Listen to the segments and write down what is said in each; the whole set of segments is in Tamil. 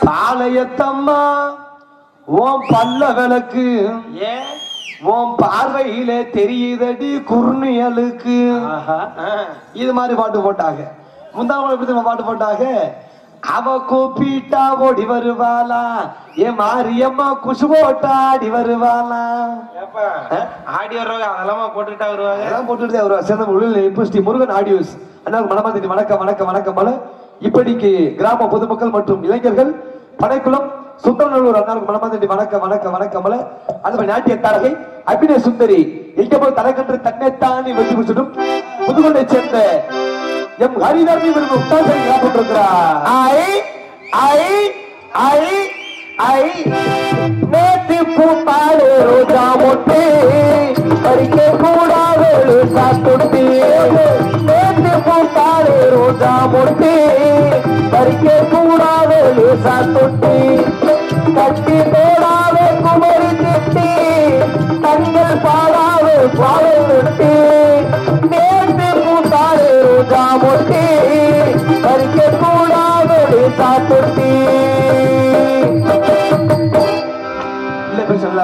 பாளையத்தம்மா ஓம் பல்ல விளக்கு ஏன் ஓம் பார்வையிலே தெரியுதடி குர்ணியலுக்கு. இது மாதிரி பாட்டு போட்டாங்க. முந்தாள் எப்படி பாட்டு போட்டாங்க? அவ கூப்பிட்டா ஓடி வருவாளா, என் மாரியம்மா குசு போட்டா ஆடி வருவாளா. ஆடி வருவாங்க அதெல்லாம் போட்டுட்டா வருவாங்க. அதெல்லாம் போட்டுட்டு வருவா. சேர்ந்த முருகன் ஆடியோஸ் அண்ணாவுக்கு மனமாதிரி வணக்கம் வணக்கம் வணக்கம் போல. இப்படிக்கு கிராம பொதுமக்கள் மற்றும் இளைஞர்கள் படைக்குளம் சுந்தரநல்லூர் அண்ணாவுக்கு மனமாதிரி வணக்கம் வணக்கம் வணக்கம் போல. அது நாட்டிய தாரகை அபிநய சுந்தரி எங்க போய் தலைக்கன்று தன்னைத்தானே வெற்றி பிடிச்சிடும் புதுக்கோட்டை சேர்ந்த எம் ஹரிதர்மி கொண்டிருக்கிறார். நேற்று பூப்பாடு ரோஜா மொட்டு பறிக்க கூடாது சாத்தொட்டி. நேற்று பூப்பாடு ரோஜா மொட்டு பறிக்க கூடாது சாத்தொட்டி. கட்டி போடாத குமரி திட்டி தங்கள் பாடாது பாவை வெட்டி. நேற்று பூத்தாடு ரோஜா மொட்டி பறிக்க கூடாது சாத்தொட்டி.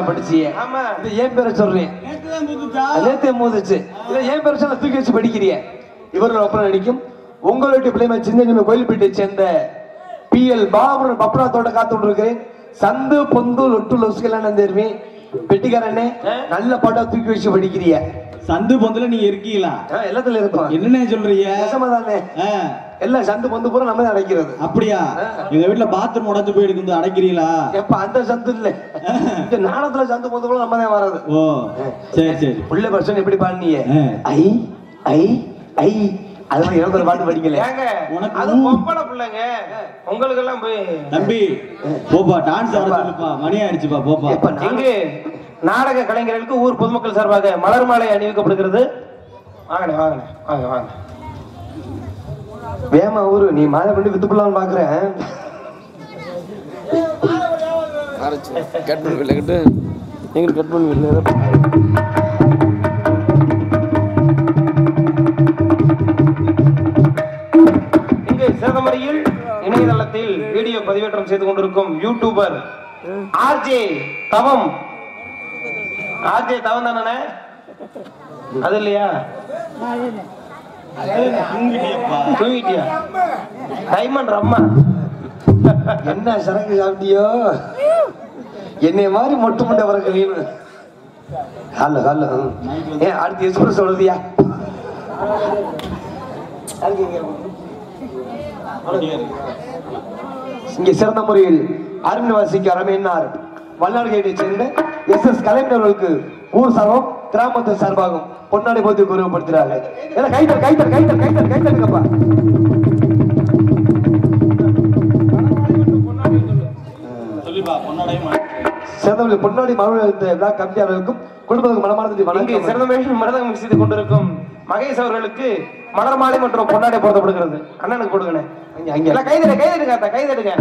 படிச்சியே ஏன் பேர சொல்றேன் நேத்தே மூதுச்சு ஏன் பேர சொல்ல தூக்கி வச்சு படிக்கிறிய. இவர்கள் அப்புறம் நடிக்கும் உங்களுடைய பிள்ளைமை சின்ன கோயில்பேட்டை சேர்ந்த PL பாபுரன் பப்பனாத்தோட காத்து கொண்டிருக்கிறேன். சந்து பொந்து லொட்டு லொசுக்கெல்லாம் தெரியுமே பெட்டிக்காரனே நல்ல பாட்டா தூக்கி வச்சு படிக்கிறிய. சந்து பொந்துல நீங்க இருக்கீங்களா? எல்லாத்துல இருக்கோம். என்னன்னு சொல்றீங்க? தானே எல்லாம் சந்து பொந்து பூரா நம்ம தான் அடைக்கிறது. அப்படியா? எங்க வீட்டுல பாத்ரூம் உடஞ்சு போயிருக்கு அடைக்கிறீங்களா? எப்ப அந்த சந்து இல்ல இந்த நாடத்துல சந்து பொந்து பூரா நம்ம தான் வர்றது. ஓ சரி சரி. புள்ள பர்சன் எப்படி பாடினீங்க? ஐ ஐ ஐ அது மாதிரி எழுதுற பாட்டு படிக்கல. அது பொம்பளை பிள்ளைங்க உங்களுக்கு எல்லாம் போய் தம்பி போப்பா டான்ஸ் ஆடுப்பா மணி ஆயிடுச்சுப்பா போப்பா. இங்கு நாடக கலைஞர்களுக்கு ஊர் பொதுமக்கள் சார்பாக மலர் மாலை அணிவிக்கப்படுகிறது. வாங்க வாங்க வாங்க வாங்க. வேமா ஊரு நீ மாலை பண்ணி வித்து போடலாம்னு பாக்குறேன். கட் பண்ணி எங்களுக்கு கட் பண்ணி இங்கு சிறந்தமுறையில் இணையதளத்தில் வீடியோ பதிவேற்றம் செய்து கொண்டிருக்கும் யூடியூபர் ஆர்ஜே தவம். ஆர்ஜே தவம் தானே? அது இல்லையா? தூங்கிட்டியா? டைமண்ட் அம்மா என்ன சரக்கு சாப்பிட்டியோ? என்னை மாதிரி மொட்டு முட்டை வரக்கலீன்னு. ஹலோ ஹலோ ஏன் அடுத்து எக்ஸ்பிரஸ் சொல்றதியா? இங்க சிறந்த முறையில் அருண்வாசிக்கு அரமேனார் வல்லார்கேட்டை சேர்ந்த SS கலைஞர்களுக்கு ஊர் சார்பம் கிராமத்து சார்பாகும் பொன்னாடை போத்து கௌரவப்படுத்துறாங்க. கைத்தல் கைத்தல் கைத்தல் கைத்தல் கைத்தலுங்கப்பா. சிறந்த பொன்னாடி மறுவ கம்மியாளர்களுக்கும் குடும்பத்துக்கு மனமார்ந்த வணக்கம். சிறந்த மருதகம் செய்து கொண்டிருக்கும் மகேஷ் அவர்களுக்கு மலர் மாலை மற்றும் பொன்னாடை போடப்படுகிறது. அண்ணனுக்கு கொடுங்க. கைதடுங்க கைதடுங்க கைதடுங்க.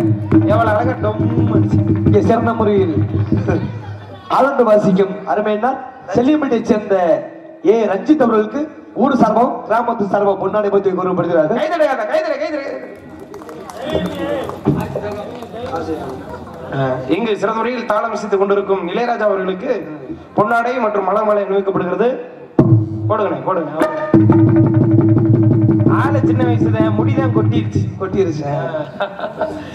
எவ்வளவு அழகா டொம்முச்சு. சிறந்த முறையில் ஆளுண்டு வாசிக்கும் அருமையினா செல்லியம்பேட்டை சேர்ந்த ரஞ்சித் அவர்களுக்கு ஊர் சார்பம் கிராமத்து சார்பம் பொன்னாடை பற்றி கூறப்படுகிறார்கள். கைதடுங்க கைதடு கைதடு. இங்கு சிறந்த முறையில் தாளம் இசைத்துக் கொண்டிருக்கும் இளையராஜா அவர்களுக்கு பொன்னாடை மற்றும் மலர் மாலை அணிவிக்கப்படுகிறது. போடுங்க போடுங்க. ஆளு சின்ன வயசுல முடிதான் கொட்டிருச்சு.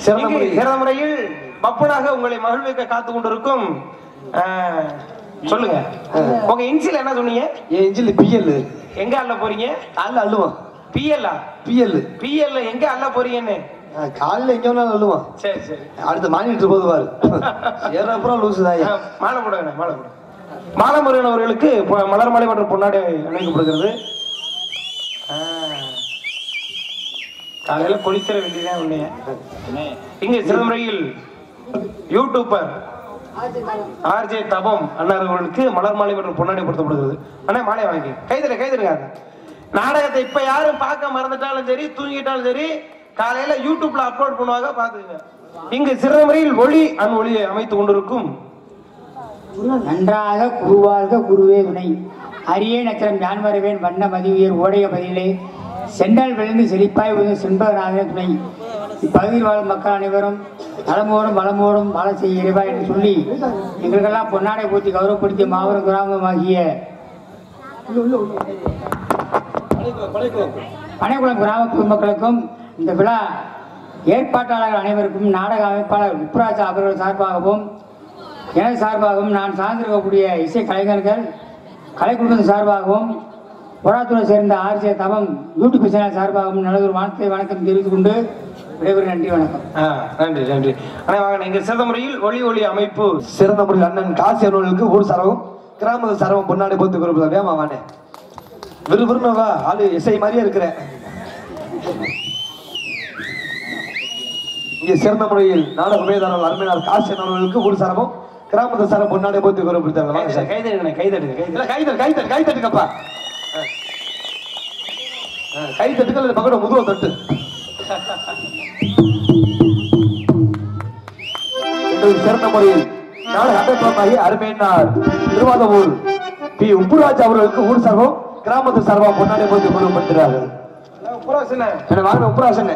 சிறந்த முறையில் பப்பனாக உங்களை மகிழ்விக்க காத்து கொண்டிருக்கும். சொல்லுங்க உங்க இன்சில் என்ன சொன்னீங்க? இன்சில் PL. எங்க அள்ள போறீங்க? காலைல அள்ளுவோம். PL PL எங்க அள்ள போறீங்கன்னு காலைல எங்க வேணாலும் அள்ளுவோம். சரி சரி. அடுத்து மானிட்டு போது பாரு ஏறப்புறம் லூசுதாயா. மாலை போடுங்க மாலை போடுங்க. மாலை முருகன் அவர்களுக்கு மலர் மாலை மற்றும் பொன்னாடை அணிவிக்கப்படுகிறது. காலையில குளிக்கிற வேண்டியதான் உண்மைய. இங்க சிறந்த முறையில் யூடியூபர் ஆர்ஜே தபம் அண்ணார்களுக்கு மலர் மாலை மற்றும் பொன்னாடை பொருத்தப்படுகிறது. அண்ணா மாலை வாங்கி கைதடுங்க. நாடகத்தை இப்ப யாரும் பார்க்க மறந்துட்டாலும் சரி தூங்கிட்டாலும் சரி காலையில யூடியூப்ல அப்லோட் பண்ணுவாங்க பாத்துக்கங்க. இங்கு சிறந்த முறையில் ஒளி ஒளியை அமைத்துக் கொண்டிருக்கும் நன்றாக குருவாக குருவே வினை அரிய நத்திரம் யான் வருவேன் வண்ண மதிவியர் ஓடைய பதிலே சென்றால் விழுந்து செழிப்பாய் செண்பகநாத துணை இப்பகுதியில் வாழும் மக்கள் அனைவரும் நலமோடும் வளமோடும் வாழ செய்ய இறைவா என்று சொல்லி எங்களுக்கெல்லாம் பொன்னாடை பூத்தி கௌரவப்படுத்திய மாபெரும் கிராமமாகிய பனைக்குளம் கிராம பொதுமக்களுக்கும் இந்த விழா ஏற்பாட்டாளர்கள் அனைவருக்கும் நாடக அமைப்பாளர் உப்ராஜா அவர்கள் சார்பாகவும் எனது சார்பாகவும் நான் சார்ந்திருக்கக்கூடிய இசை கலைஞர்கள் கலைக்குழுவின் சார்பாகவும் போராத்துறை சேர்ந்த ஆர்ஜே தபம் யூடியூப் சேனல் சார்பாகவும் நல்லதொரு வாழ்க்கை வணக்கம் தெரிவித்துக் கொண்டு விடைபெறும். நன்றி, வணக்கம். நன்றி நன்றி. ஆனால் வாங்க, இங்க சிறந்த முறையில் ஒளி அமைப்பு சிறந்த முறையில் அண்ணன் காசி அவர்களுக்கு ஊர் சரவம் கிராம சரவம் பொன்னாடி போத்து கொடுப்பதே வானே விறுவிறுனவா ஆளு இசை மாதிரியே இருக்கிறேன். இங்கே சிறந்த முறையில் நாடக மேதாளர் அருமையார் காசி அவர்களுக்கு ஊர் சரவம் கிராம சரம் பொன்னாடி போத்து கொடுப்பதே கைதட்டுக்கப்பா கைதட்டுக்கள் பக்கத்துல முதுவ தட்டு. சிறந்த முறையில் நாடக அமைப்பாகி அருமையினார் திருவாதூர் பி உப்புராஜ் அவர்களுக்கு ஊர் சர்வம் கிராமத்து சர்வா பொன்னாடி போட்டு கொள்ளப்படுகிறார்கள். வாங்க உப்புராசன்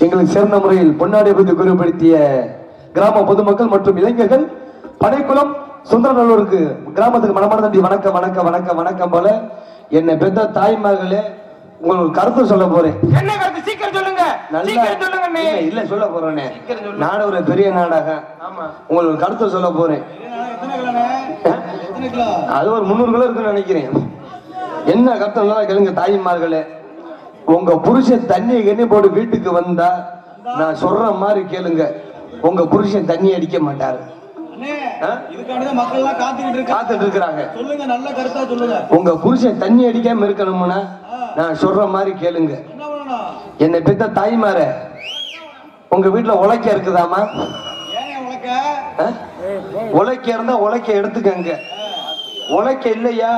எங்களுக்கு சிறந்த முறையில் பொன்னாடி பற்றி குறிப்பிடுத்திய கிராம பொதுமக்கள் மற்றும் இளைஞர்கள் பனைக்குளம் சுந்தரநல்லூருக்கு கிராமத்துக்கு மனமார்ந்த வணக்கம் வணக்கம் வணக்கம் வணக்கம் போல என்னை பெற்ற தாய்மார்களே உங்களுக்கு கருத்து சொல்ல போறேன். என்ன கருத்து? சீக்கிரம் சொல்லுங்க. இல்ல சொல்ல போறேன். நாடு ஒரு பெரிய நாடகம். உங்களுக்கு கருத்து சொல்ல போறேன். அது ஒரு 300 கிலோ இருக்குன்னு நினைக்கிறேன். என்ன கருத்து கேளுங்க தாய்மார்களே. உங்க புருஷன் தண்ணியை கண்ணி போட்டு வீட்டுக்கு வந்தா நான் சொல்ற மாதிரி கேளுங்க, உங்க புருஷன் தண்ணி அடிக்க மாட்டாரு. காத்துட்டு இருக்கிறாங்க. உங்க புருஷன் தண்ணி அடிக்காம இருக்கணும்னா நான் சொல்ற மாதிரி கேளுங்க. என்னை பெத்த தாய்மார உங்க வீட்டுல உழைக்க இருக்குதாமா? உழைக்க இருந்தா உழைக்க எடுத்துக்கங்க. உழைக்க இல்லையா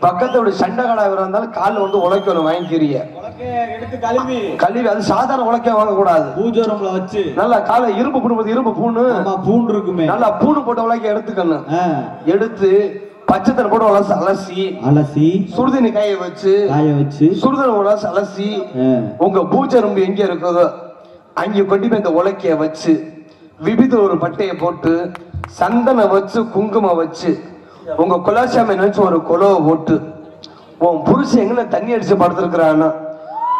பக்கத்தோட சண்டை கடை இருந்தாலும் காலில் வந்து உழைக்கணும் வாங்கிக்கிறீங்க. கழுவி அது சாதாரண உழைக்க வாங்க கூடாது. பூஜை வச்சு நல்லா காலை இரும்பு புண்பது இரும்பு பூண்டு இருக்குமே நல்லா பூண்டு போட்ட உழைக்க எடுத்துக்கணும். எடுத்து பச்சை போட்டு அலசி சுடுதண்ணி காய வச்சு சுடுதண்ணி அலசி உங்க பூஜை ரொம்ப எங்க இருக்குதோ அங்க கொண்டு போய் இந்த உழைக்கைய வச்சு விபித ஒரு பட்டையை போட்டு சந்தன வச்சு குங்குமம் வச்சு உங்க குலாசாமி நினைச்சு ஒரு கொலவை போட்டு உன் புருஷன் எங்க தண்ணி அடிச்சு படுத்திருக்கிறான்னா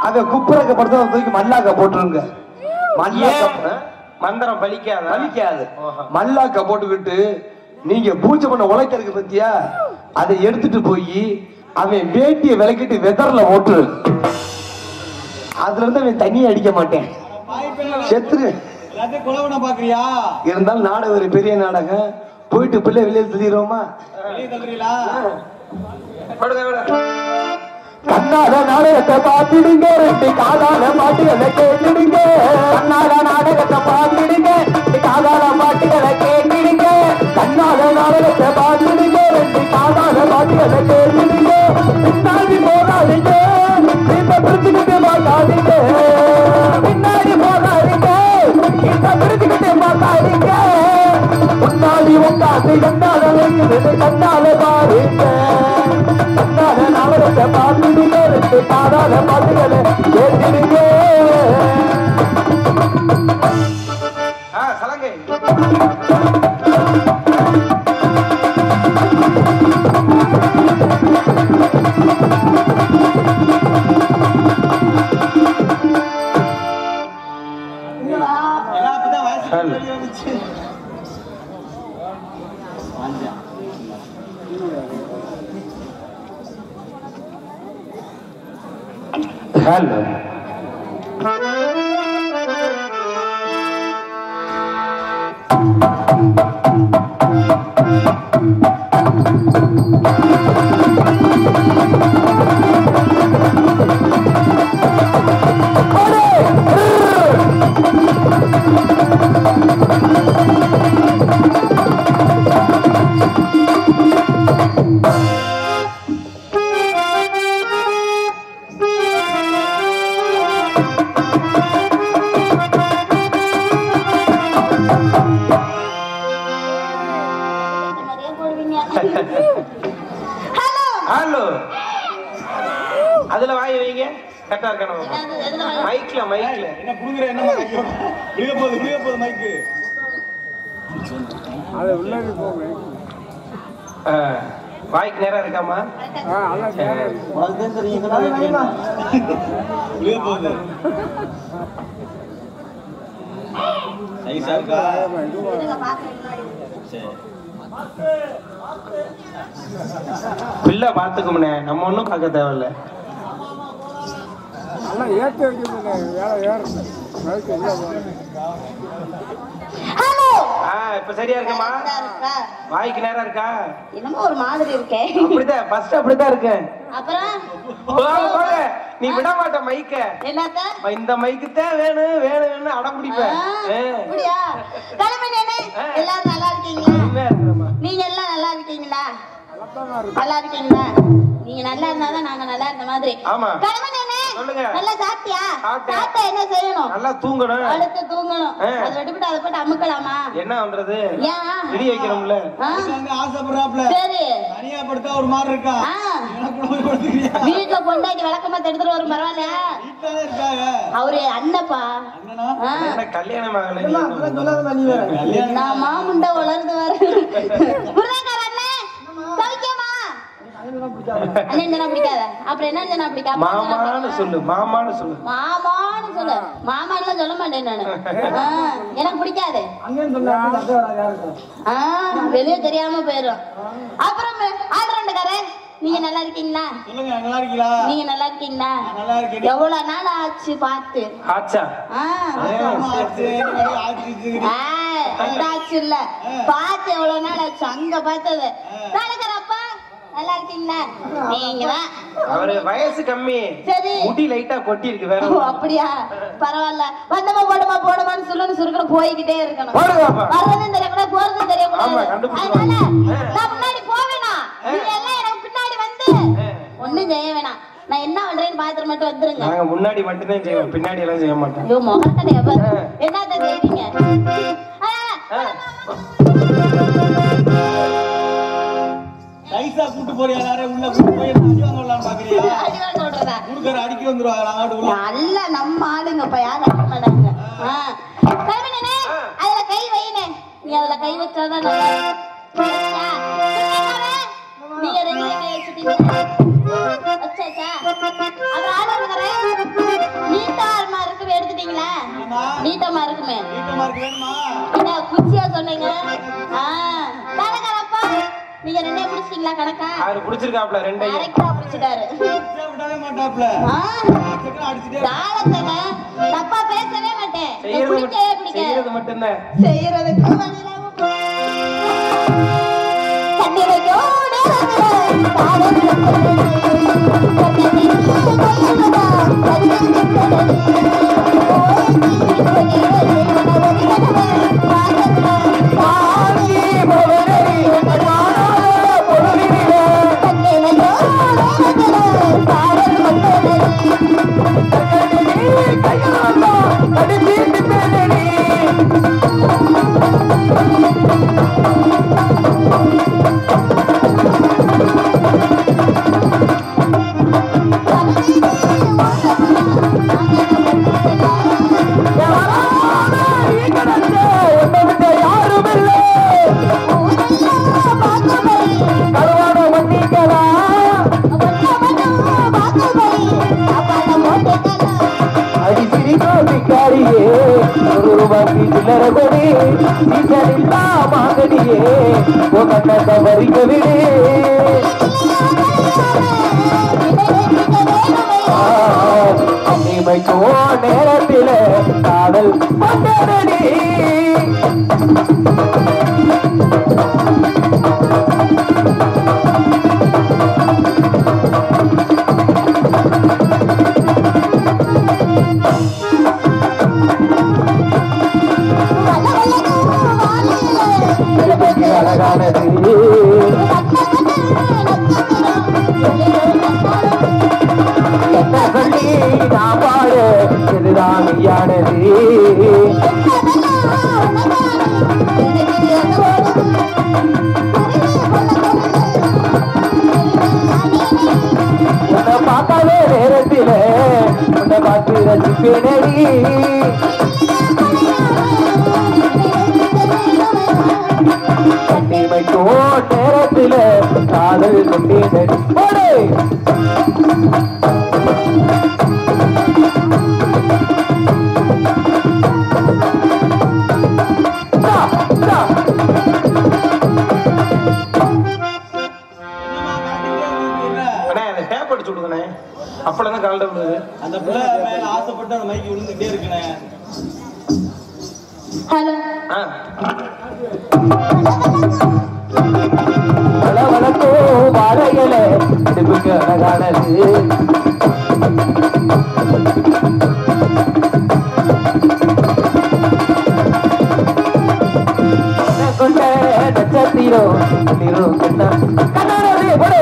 அத குப்புறக்க படுத்த தூக்கி மல்லாக்க போட்டுருங்க. மந்திரம் பலிக்காது. மல்லாக்க போட்டுக்கிட்டு நீங்க பூஜை பண்ண உழைக்கிறதுக்கு பத்தியா அதை எடுத்துட்டு போய் அவன் வேட்டியை விளக்கிட்டு வெதர்ல ஓட்டு. அதுல இருந்து அவன் தண்ணியை அடிக்க மாட்டேன் செத்துரு. இருந்தாலும் நாடகம் ஒரு பெரிய நாடகம். போயிட்டு பிள்ளை வெளியே தள்ளிடுவோமா? கண்ணால நாடகத்தை பார்த்துடுங்க, 2 காதால பாட்டுகளை கேட்டுடுங்க. கண்ணால நாடகத்தை பார்த்துடுங்க, 2 காதால பாட்டுகளை கேட்டுடுங்க. கண்ணால நாடகத்தை பார்த்துடுங்க, 2 காதால பாட்டுகளை கேட்டுடுங்க. பின்னாடி போகாதீங்க, இந்த பிரிச்சுக்கிட்டு பார்க்காதீங்க. பின்னாடி போகாதீங்க, இந்த பிரிச்சுக்கிட்டு பார்க்காதீங்க. முன்னாடி உட்காந்து கண்ணால வைக்கிறது கண்ணால பாருங்க. கண்ணால நாடகத்தை பார்த்துடுங்க, 2 காதால பாட்டுகளை கேட்டுடுங்க. சலங்கை Hello. ஹலோ அதுல வாய் வைங்க கரெக்டா இருக்கணும் மைக்ல என்ன புடுங்குற என்ன விழுக போகுது மைக்கு வாய்க்கு நேரம் இருக்காமா விழுக போகுது நைஸா இருக்கா பிள்ளை பாத்துக்கும்னே நம்ம ஒண்ணும் பார்க்க தேவையில்ல இப்ப சரியா இருக்கமா வாய்க்கு நேரம் இருக்கா என்னமோ ஒரு மாதிரி இருக்கே அப்படிதான் ஃபர்ஸ்ட் அப்படிதான் இருக்கு அப்புறம் நீ விட மாட்ட மைக்க என்னத்த இந்த மைக்கு தான் வேணும்னு அடம் பிடிப்பேன் அப்படியா கலமனே எல்லாரும் நல்லா இருக்கீங்களா நீங்க எல்லாம் நல்லா இருக்கீங்களா நல்லா இருக்கீங்களா நீங்க நல்லா இருந்தாதான் நாங்க நல்லா இருந்த மாதிரி ஆமா கலமனே சொல்லுங்க நல்லா சாப்பிட்டியா சாப்பிட்டா என்ன செய்யணும் நல்லா தூங்கணும் அடுத்து தூங்கணும் அதை விட்டுவிட்டு அதை போட்டு அமுக்கலாமா என்ன பண்றது ஏன் இடி வைக்கிறோம்ல ஆசைப்படுறாப்ல சரி தனியா படுத்தா ஒரு மாதிரி இருக்கா வீட்டுல பொண்டாட்டி வழக்கமா எடுத்துட்டு வரும் பரவாயில்ல வீட்டுல இருக்காங்க அவரு அண்ணப்பா என்ன கல்யாணம் ஆகல நான் மாமுண்ட வளர்ந்து வர முருகக்கார அண்ணே சௌக்கியமா அண்ணன் பிடிக்காத அப்புறம் என்ன ஜனா பிடிக்காம மாமான்னு சொல்லு மாமான்னு சொல்லு மாமான்னு சொல்ல மாட்டேன் நானு எனக்கு பிடிக்காது வெளியே தெரியாம போயிடும் அப்புறம் ஆல்ரவுண்டுக்காரே நீங்க நல்லா இருக்கீங்களா சொல்லுங்க நல்லா இருக்கீங்களா நீங்க நல்லா இருக்கீங்களா நல்லா இருக்கேன் எவ்வளவு நாள் ஆச்சு பார்த்து ஆச்சா ஆச்சு இல்ல பார்த்து எவ்வளவு நாள் ஆச்சு அங்க பார்த்தது அப்பா நல்லா இருக்கீங்களா நீங்க தான் அவரு வயசு கம்மி சரி முடி லைட்டா கொட்டி இருக்கு வேற அப்படியா பரவாயில்ல வந்தமா போடுமான்னு சொல்லுன்னு சுருக்கணும் போய்கிட்டே இருக்கணும் வர்றதும் தெரியக்கூடாது போறதும் தெரியக்கூடாது அதனால நான் முன்னாடி போவேனா நீங்க எல்லாம் எனக்கு பின்னாடி வந்து ஒண்ணும் செய்ய வேணாம் நான் என்ன பண்றேன்னு பாத்துட்டு மட்டும் வந்துருங்க நாங்க முன்னாடி மட்டும்தான் செய்வோம் பின்னாடி எல்லாம் செய்ய மாட்டோம் ஐயோ முகத்தடை என்னத்த செய்வீங்க நைஸா கூட்டு போறியா யாரே உள்ள கூட்டு போய் அடி வாங்கலாம் பாக்குறியா அடி வாங்க சொல்றதா குடுக்கற அடிக்கி வந்துருவாங்க நாங்க உள்ள நல்ல நம்ம ஆளுங்கப்பா யாரும் அடிக்க மாட்டாங்க கல்வினே அதுல கை வைனே நீ அதுல கை வச்சாதான் நல்லா நீங்க ரெண்டு கை வச்சுட்டீங்க அச்சா அப்புறம் ஆளு நீட்டமா இருக்கு எடுத்துட்டீங்களா நீட்டமா இருக்குமே வீட்டமா இருக்கு வேணுமா என்ன குச்சியா சொன்னீங்க கணக்காரப்பா நீங்க ரெண்டே முடிச்சிட்டீங்களா கணக்கா அவரு புடிச்சிருக்காப்ல ரெண்டையும் கரெக்டா புடிச்சிட்டாரு விடவே மாட்டாப்ல தாளத்தங்க தப்பா பேசவே மாட்டேன் செய்யறது மட்டும்தான் செய்யறதுக்கு நேரத்தில காதல் பட்டதடி அழகானது என்ன சொல்லி நான் பாடு இதுதான் யானது நீ அந்த பிள்ளை மேல ஆசைப்பட்டு அந்த மைக்கு விழுந்துட்டே இருக்குனே. ஹலோ வளவளக்கோ வாழையில இடுப்புக்கு அழகானது கொண்ட நட்சத்திரோ நீரோ கண்ணா கண்ணாடி போடு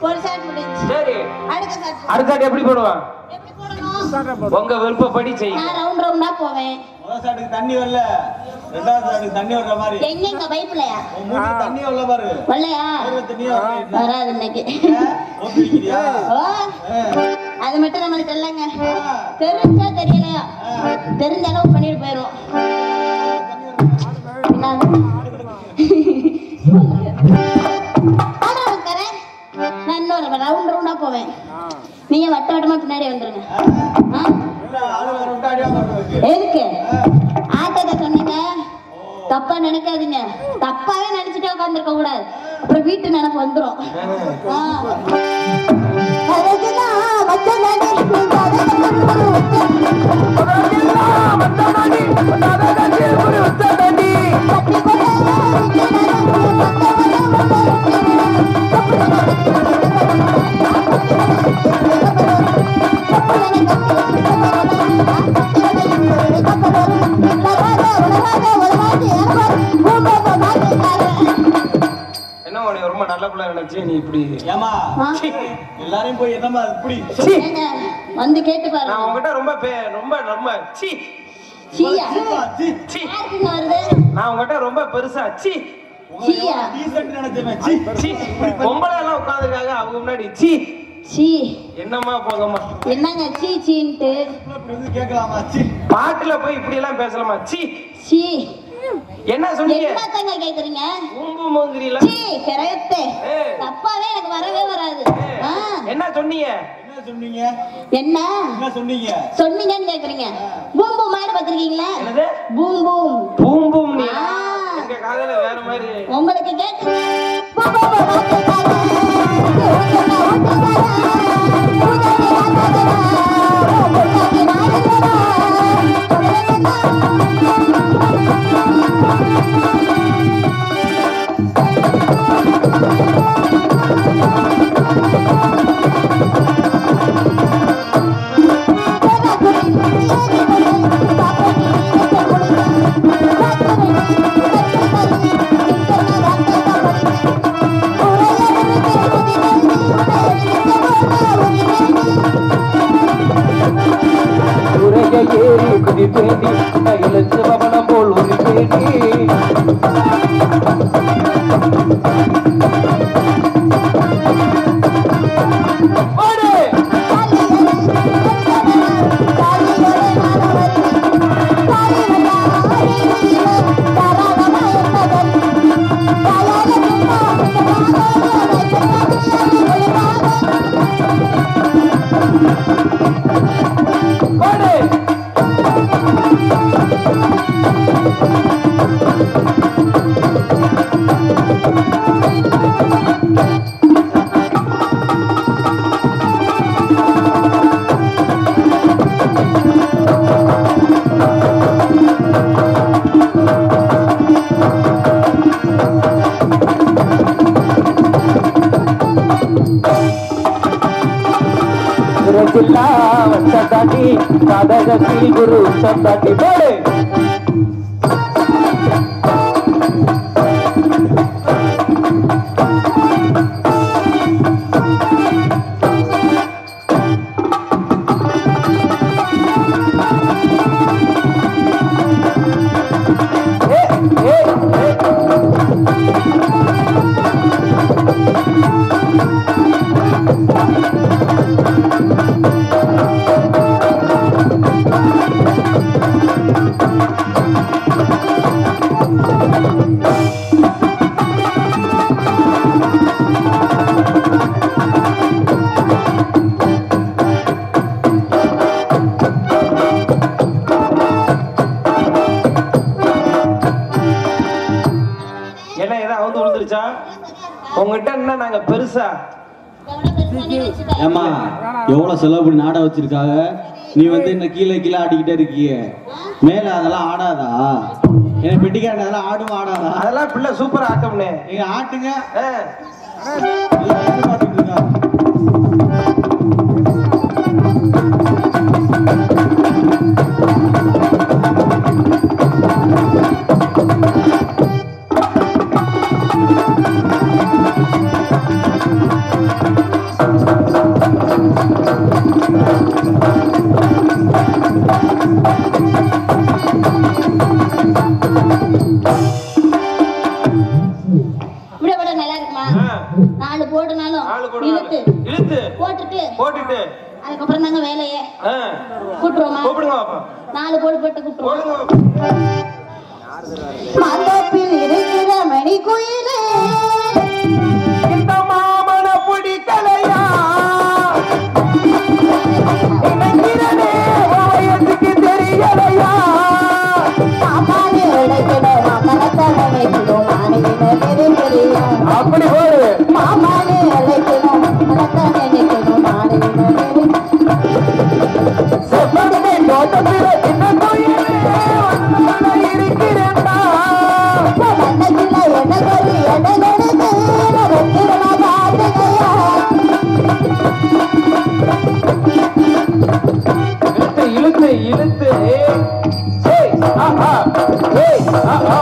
ஒரு ஷாட் முடிஞ்சு சரி அடுத்த ஷாட் அடுத்த எப்படி போடுவான் எப்படி போடணும் உங்க விருப்பப்படி செய்யுங்க. நான் ரவுண்ட் ரவுண்டா போவேன் முதல் சாட்டுக்கு தண்ணி வரல, ரெண்டாவது சாட்டுக்கு தண்ணி வர்ற மாதிரி. எங்க பைப்லயா உன் மூஞ்சி தண்ணி வரல பாரு. வரலையா தண்ணி வரல. வராது இன்னைக்கு ஓட்டிக்கிறியா? ஓ, அது மட்டும் நம்மளுக்கு இல்லைங்க தெரிஞ்சா தெரியலையா தெரிஞ்ச அளவு பண்ணிட்டு போயிரும் நான் இன்னொரு ரவுண்ட் ரவுண்டா போவேன் நீங்க வட்ட வட்டமா பின்னாடி வந்துருங்க ஆ? எதுக்கு ஆட்டத்தை சொன்னீங்க தப்பா நினைக்காதீங்க தப்பாவே நினைச்சிட்டே உட்காந்துருக்க கூடாது அப்புறம் வீட்டு நினைப்பு வந்துரும் என்ன உன்னை ரொம்ப நல்ல பிள்ளை நினைச்சு நீ இப்படி ஏமா எல்லாரையும் போய் என்னமா இப்படி ஏங்க, வந்து கேட்டு நான் பாருங்க உங்ககிட்ட ரொம்ப ரொம்ப ரொம்ப சீ சீயா சீ யாருக்குங்க வருது நான் உங்ககிட்ட ரொம்ப பெருசா சீ சீயா டீசன்ட் நினைச்சேன். சீ சீ பொம்பளை எல்லாம் உட்காந்துருக்காங்க அவங்க முன்னாடி சீ சீ என்னம்மா போங்கம்மா என்னங்க சீ சீன்ட்டு கேட்கலாமா? சீ பாட்டுல போய் இப்படி எல்லாம் பேசலாமா சீ சீ என்ன சொன்னீங்க என்னத்தங்க கேக்குறீங்க ஊம்பு மோங்கிரில சீ கரெக்ட் ஏய். தப்பாவே எனக்கு வரவே வராது ஆ, என்ன சொன்னீங்க என்ன சொன்னீங்க? என்ன என்ன சொன்னீங்க? சொன்னீங்கன்னு கேக்குறீங்க பூம் பூம் மாடு பாத்திருக்கீங்களா என்னது பூம் பூம் பூம் பூம் நீ ஆ. எங்க காதல வேற மாதிரி உங்களுக்கு கேக்குங்க பூம் பூம் பூம் மாட்டுக்காரன், ஊட்டுனா ஊட்டுக்காரன், ஊதாரி ராசாதரா, ஊட்டாக்கி நாயகரா, உரைய ஏறி குதிப்பேண்டி கையில சிவவனம் போல் உரிப்பேண்டி జిల్లా వచ్చాటి కాదగీ గురు వచ్చాటి పోడే உங்ககிட்ட என்ன நாங்க பெருசா ஏமா எவ்வளவு செலவு பண்ணி நாட வச்சிருக்காங்க, நீ வந்து என்ன கீழே கீழே ஆடிக்கிட்டே இருக்கிய, மேல அதெல்லாம் ஆடாதா? எனக்கு பெட்டிக்காரன் அதெல்லாம் ஆடும் ஆடாதா? அதெல்லாம் பிள்ளை சூப்பரா ஆட்டம்னே. நீங்க ஆட்டுங்க. அதுக்கப்புறம் தாங்க வேலையே. கூட்டுருவோமா? கூப்பிடுங்க பாப்பா. 4 போடு போட்டு கூட்டுருவோம். மந்தப்பில் இருக்கிற மணி குயிலே இந்த மாமன பிடிக்கலையா, நினைக்கிறனே வயசுக்கு தெரியலையா, மாமானே உழைக்கணும் மாமனத்தை நினைக்கணும் மாணிவின தெரியா. அப்படி போடு. மாமானே உழைக்கணும் மாமனத்தை நினைக்கணும் மாணிவின செப்படிமே தோட்டத்தில சின்ன கோயிலே இருக்கிறேன்டா. மன்னத்தில் என்ன சொல்லி என்ன கொடுத்து வெற்றிடமா பாட்டுகையா. இழுத்து இழுத்து ஏய் ஆஹா ஏய் ஆஹா.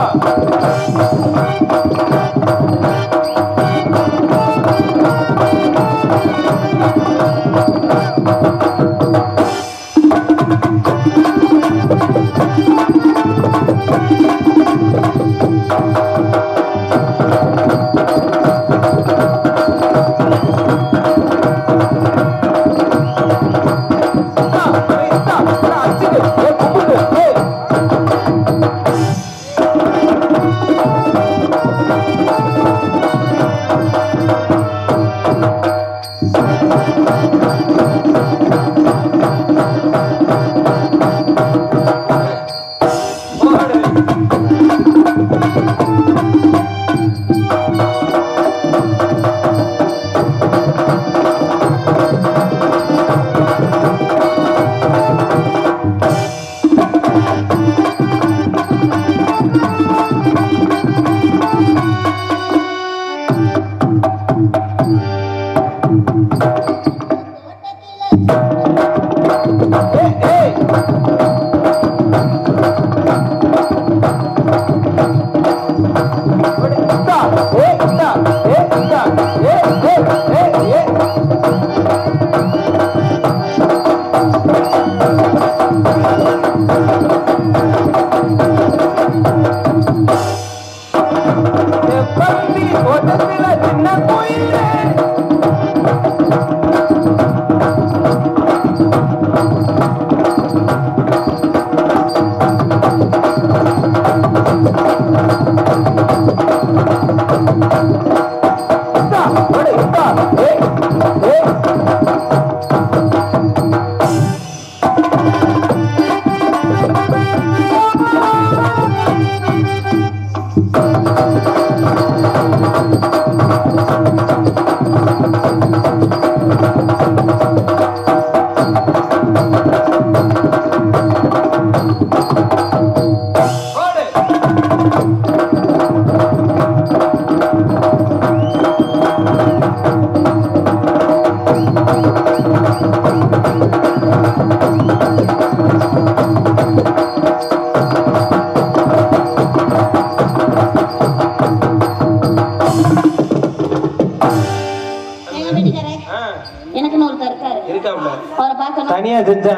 எனக்குன்னு ஒருத்தர் இருக்காரு. இருக்காப்ல. அவரை பார்க்கணும். தனியா செஞ்சா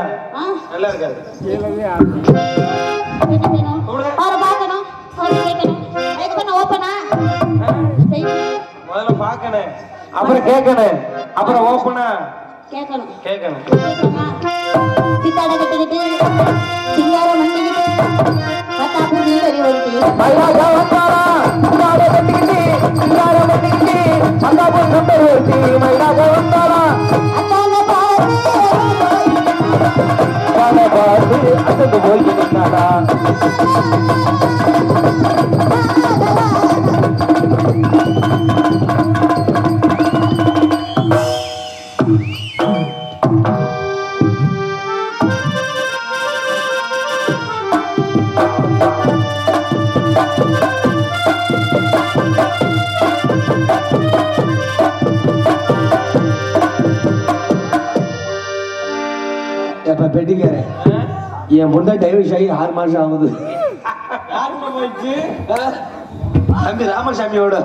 நல்லா இருக்காது. அவரை பார்க்கணும், அவரை கேட்கணும். அதுக்கப்புறம் ஓப்பனா முதல்ல பார்க்கணும், அப்புறம் கேட்கணும், அப்புறம் ஓப்பனா கேட்கணும். கேட்கணும். சித்தாட கட்டிக்கிட்டு சிங்காரம் பண்ணிக்கிட்டு பத்தா பூஜை சரி ஒருத்தி என் பொண்ணை டைவர்ஸ் ஆகி 6 மாசம் ஆகுது. தம்பி ராமசாமியோட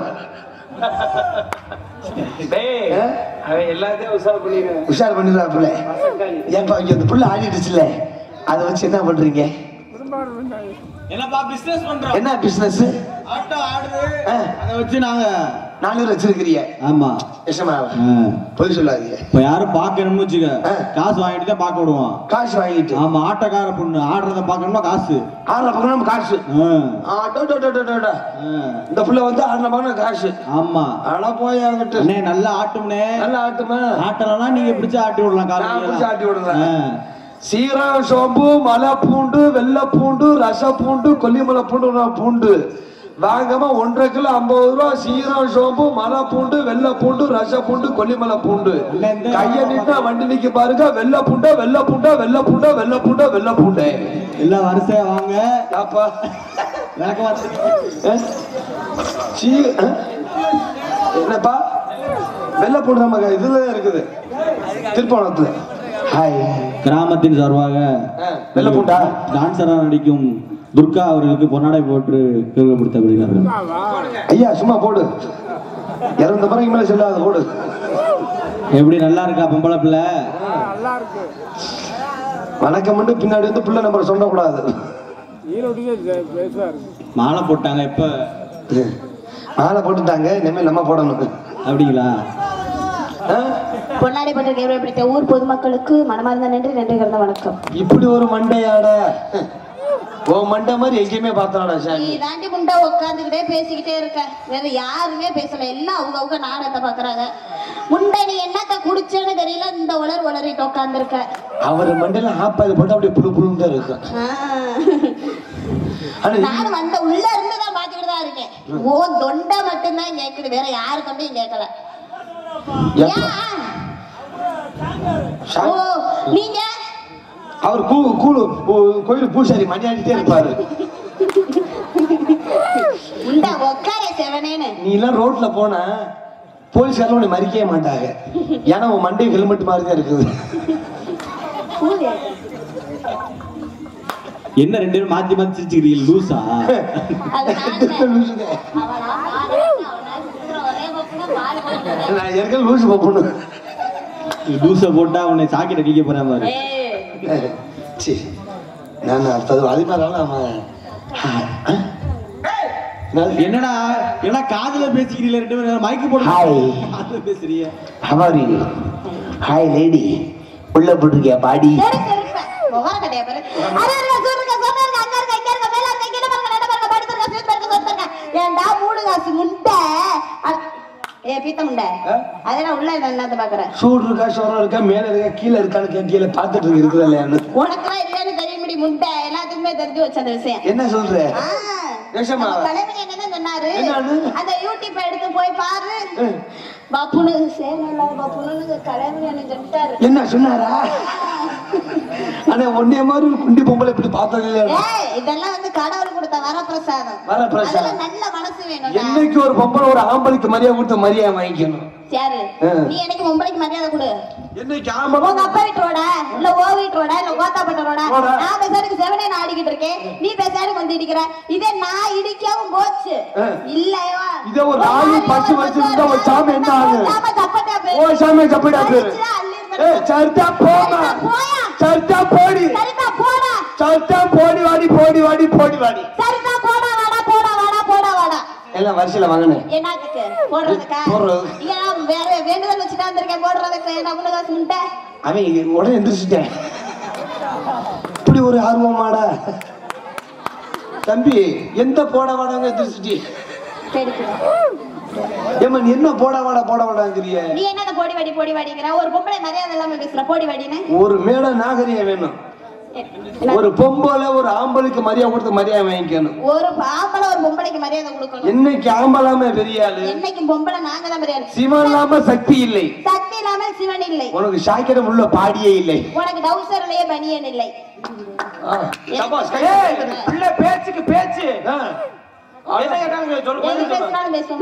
எல்லாத்தையும் உஷார் பண்ணிடுறாப்புல. ஏன்பா இங்க அந்த புள்ள ஆடிட்டுச்சுல, அதை வச்சு என்ன பண்றீங்க? என்னப்பா பிசினஸ் பண்றோம்? என்ன பிசினஸ்? ஆட்டோ ஆடுது. அதை வச்சு நாங்க 4 வச்சிருக்கிறீங்க. ஆமா. எசமா போய் சொல்லாதீங்க. இப்ப யாரும் பாக்கணும்னு வச்சுக்க, காசு வாங்கிட்டு தான் பாக்க விடுவோம். காசு வாங்கிட்டு? ஆமா, ஆட்டோக்கார பொண்ணு ஆடுறத பாக்கணும்னா காசு. ஆடுற பக்கம் காசு. இந்த புள்ள வந்து ஆடுற பக்கம் காசு. ஆமா. ஆனா போய் ஆகட்டும். அண்ணே நல்லா ஆட்டும்னே. நல்லா ஆட்டுமா? ஆட்டலாம் நீங்க பிடிச்சு ஆட்டி விடலாம். காரணம் பிடிச்சு ஆட்டி விடலாம். சீரகம், சோம்பு, மலை பூண்டு, வெள்ளை பூண்டு, ரச பூண்டு, கொல்லிமலை பூண்டு பூண்டு வாங்கமா 1.5 கிலோ 50 ரூபா. சீரகம், சோம்பு, மலை பூண்டு, வெள்ளை பூண்டு, ரச பூண்டு, கொல்லிமலை பூண்டு. கைய நின்னா வண்டி நிக்க பாருங்க. வெள்ளை பூண்டா வெள்ளை பூண்டா வெள்ளை பூண்டா வெள்ளை பூண்டா வெள்ளை பூண்டை எல்லாம் வரிசையா வாங்க. அப்பா என்னப்பா வெள்ளை பூண்டு நம்ம இதுல இருக்குது திருப்போணத்துல. கிராமத்தின் சார்பாக வெள்ளை பூண்டா டான்சரா நடிக்கும் துர்கா அவர்களுக்கு பொன்னாடை போட்டு கௌரவப்படுத்தப்படுகிறார்கள். ஐயா சும்மா போடு, இறந்த பிறகு மேல செல்லாத போடு. எப்படி நல்லா இருக்கா பொம்பளை பிள்ளை? வணக்கம் பின்னாடி வந்து பிள்ளை நம்பர் சொல்லக்கூடாது. மாலை போட்டாங்க. இப்ப மாலை போட்டுட்டாங்க, இனிமேல் நம்ம போடணும். அப்படிங்களா? பொன்னாடை போட்டு கௌரவப்படுத்த ஊர் பொதுமக்களுக்கு மனமார்ந்த நன்றி. நன்றி கலந்த வணக்கம். இப்படி ஒரு மண்டையாட உன் மண்டை மாதிரி எங்கேயுமே பார்த்தாடா சாமி. நீ தாண்டி முண்டா உட்காந்துக்கிட்டே பேசிக்கிட்டே இருக்க, வேற யாருமே பேசல. எல்லாம் அவங்க நாடகத்தை பாக்குறாங்க. முண்டை நீ என்னத்த குடிச்சேன்னு தெரியல, இந்த உளறிட்டு உட்காந்துருக்க. அவர் மண்டையில ஆப்பாது போட்டு அப்படியே புழு புழுன்னு தான் இருக்கும். நானும் வந்த உள்ள இருந்துதான் பாத்துக்கிட்டு தான் இருக்கேன். ஓ தொண்டை மட்டும்தான் கேக்குது, வேற யாரு கொண்டையும் கேட்கல. ஓ நீங்க அவர் கோயில் பூசாரி மணியாடிட்டே இருப்பாரு. நீ எல்லாம் ரோட்ல போனா போலீஸ்காரங்க உன்னை மறிக்கவே மாட்டாங்க. ஏன்னா உன் மண்டை ஹெல்மெட் மாதிரி தான் இருக்குது. என்ன 2 பேரும் மாத்தி மாத்தி சிரிச்சுக்கிறீங்க? லூசா? நான் ஏற்கனவே லூசு போகணும். லூசை போட்டா உன்னை சாக்கிட்ட கிழிக்க போற மாதிரி. நான் என்னடா என்ன காதுல பேசிக்கிறீங்க? 2 பேரும் மைக்கு போட்டு பேசுறீங்க. ஹவாரி ஹாய் லேடி உள்ள போட்டுருக்கியா பாடி? சூடு இருக்கா சோரம் இருக்கா மேல இருக்கா கீழே இருக்கான்னு கீழே பாத்துட்டு இருக்குது இல்லையான்னு உனக்குலாம் இல்லன்னு தெரிய முடியும். முண்டை எல்லாத்துக்குமே தெரிஞ்சு வச்ச அந்த விஷயம். என்ன சொல்ற? தலைவர் என்னதான் சொன்னாரு, அந்த யூடியூப் எடுத்து போய் பாரு. பாப்புனு சேனல்ல பாப்புனு தலைவர் என்ன சொல்லிட்டாரு. என்ன சொன்னாரா? ஆனா ஒன்னே மாதிரி குண்டி பொம்பளை இப்படி பார்த்தது இல்ல. இதெல்லாம் வந்து கடவுள் கொடுத்த வரப்பிரசாதம். வரப்பிரசாதம். நல்ல மனசு வேணும். என்னைக்கு ஒரு பொம்பளை ஒரு ஆம்பளைக்கு மரியாதை கொடுத்த மரியாதை வாங்கிக்கணும். யாரு நீ? எனக்கு பொம்பளைக்கு மரியாதை கொடு. என்னைக்கு ஆம்பளை உங்க அப்பா வீட்டோட இல்ல ஓ வீட்டோட இல்ல கோத்தாப்பட்டரோட நான் பேசாருக்கு செவனே நான் ஆடிக்கிட்டு இருக்கேன். நீ பேசாருக்கு வந்து இடிக்கிற. இதே நான் இடிக்கவும் போச்சு இல்லையா? இதே ஒரு நாய் பசு வச்சிருந்தா ஒரு சாமி என்ன ஆகும்? சாமி சப்பட்டா பேரு. ஓ சாமி சப்பட்டா பேரு. சர்தா போமா சர்தா போடி சரிதா போடா சர்தா போடி வாடி போடி வாடி போடி வாடி சரிதா போடா வாடா போடா வாடா போடா வாடா. எல்லாம் வரிசையில வாங்கனே. என்னத்துக்கு போடுறதுக்கா? ஏன் வேற வேண்டுதல் வச்சுட்டா வந்திருக்கேன் போடுறதுக்கு. நான் உள்ள காசு முண்டை அவன் உடனே எந்திரிச்சிட்டேன். இப்படி ஒரு ஆர்வமாடா தம்பி. எந்த போட வாடாங்க எந்திரிச்சிட்டி? ஏமா நீ என்ன போட வாடாங்கிறிய? நீ என்ன போடி வாடிங்கிற? ஒரு பொம்பளை மரியாதை இல்லாம பேசுற. போடி வாடின்னு ஒரு மேட நாகரிகம் வேணும். ஒரு பொம்பளை ஒரு ஆம்பளைக்கு மரியாதை கொடுத்து மரியாதை வாங்கிக்கணும். ஒரு ஆம்பளை ஒரு பொம்பளைக்கு மரியாதை கொடுக்கணும். என்னைக்கு ஆம்பளாம பெரிய ஆளு, என்னைக்கு பொம்பளை நாங்க தான் பெரிய ஆளு. சிவன் இல்லாம சக்தி இல்லை, சக்தி இல்லாம சிவன் இல்லை. உனக்கு சாய்க்கிடம் உள்ள பாடியே இல்லை, உனக்கு டவுசர்லயே பனியன் இல்லை. பிள்ளை பேச்சுக்கு பேச்சு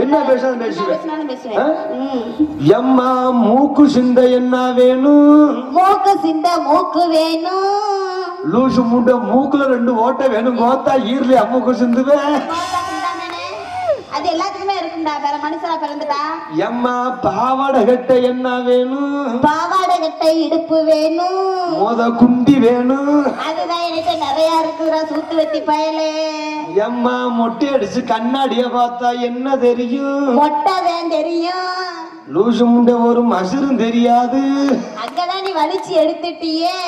என்ன பேசுவேன் எம்மா மூக்கு சிந்த என்ன வேணும்? மூக்கு சிந்த மூக்கு வேணும். லூசு முண்டை மூக்குல 2 ஓட்டை வேணும் கோத்தா ஈர்லி அம்முக்கு சிந்துவேன். அது எல்லாத்துக்குமே இருக்கும்டா. வேற மனுஷனா பிறந்துட்டா எம்மா பாவாடை கட்ட என்ன வேணும்? பாவாடை கட்டை இடுப்பு வேணும். மோத குண்டி வேணும். அதுதான் எனக்கு நிறைய இருக்குடா சூத்து வெத்தி பயலே. எம்மா மொட்டை அடிச்சு கண்ணாடிய பார்த்தா என்ன தெரியும்? மொட்டைதான் தெரியும். லூசு முண்டை ஒரு மசுரும் தெரியாது. அங்கதான் நீ வலிச்சு எடுத்துட்டியே.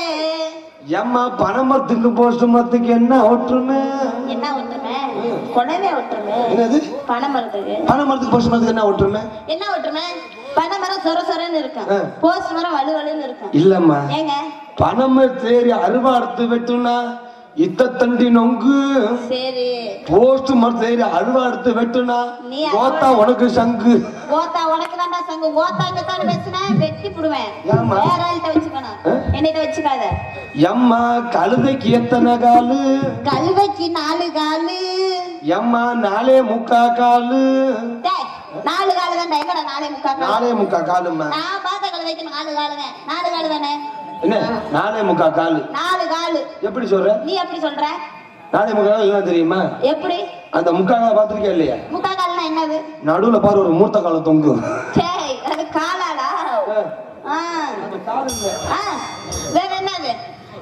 எம்மா பனைமரத்துக்கு போஸ்ட் மரத்துக்கு என்ன ஒற்றுமை? என்ன ஒற்றுமை? கொடவே ஒற்றுமை. என்னது? பனைமரத்துக்கு பனைமரத்துக்கு போஸ்ட் மரத்துக்கு என்ன ஒற்றுமை? என்ன ஒற்றுமை? பனைமரம் சொர சொரன்னு இருக்கும், போஸ்ட் மரம் வலு வலுன்னு இருக்கும். இல்லம்மா, ஏங்க பனைமரம் தேறி அருவாடுத்து வெட்டுனா இத்தண்டி நொங்கு. சரி. போஸ்ட் மரத்து தேறி அருவாடுத்து வெட்டுனா நீ கோத்தா உனக்கு சங்கு. கோத்தா உனக்கு தான்டா சங்கு. கோத்தாங்க தான் பேசுனா வெட்டி புடுவேன். ஏம்மா? வேற ஆள்கிட்ட வச்சுக்கணும், என்னிட்ட வச்சுக்காத. எம்மா கழுதைக்கு எத்தனை காலு? கழுதைக்கு 4 காலு. எம்மா 4.75 காலு. 4 காலு தான்டா. எங்கடா 4.75 காலு? 4.75 காலும்மா. நான் பார்த்த கழுதைக்கு 4 காலுங்க. 4 காலு தானே? என்ன 4.75 காலு? 4 காலு. எப்படி சொல்ற? நீ எப்படி சொல்ற? 4.75 கால் என்ன தெரியுமா? எப்படி? அந்த முக்கால பாத்திருக்கே இல்லையா? முக்கா கால்னா என்னது? நடுவுல பாரு ஒரு மூர்த்த கால தொங்கும். சரி, அது காலாடா. வேற என்னது?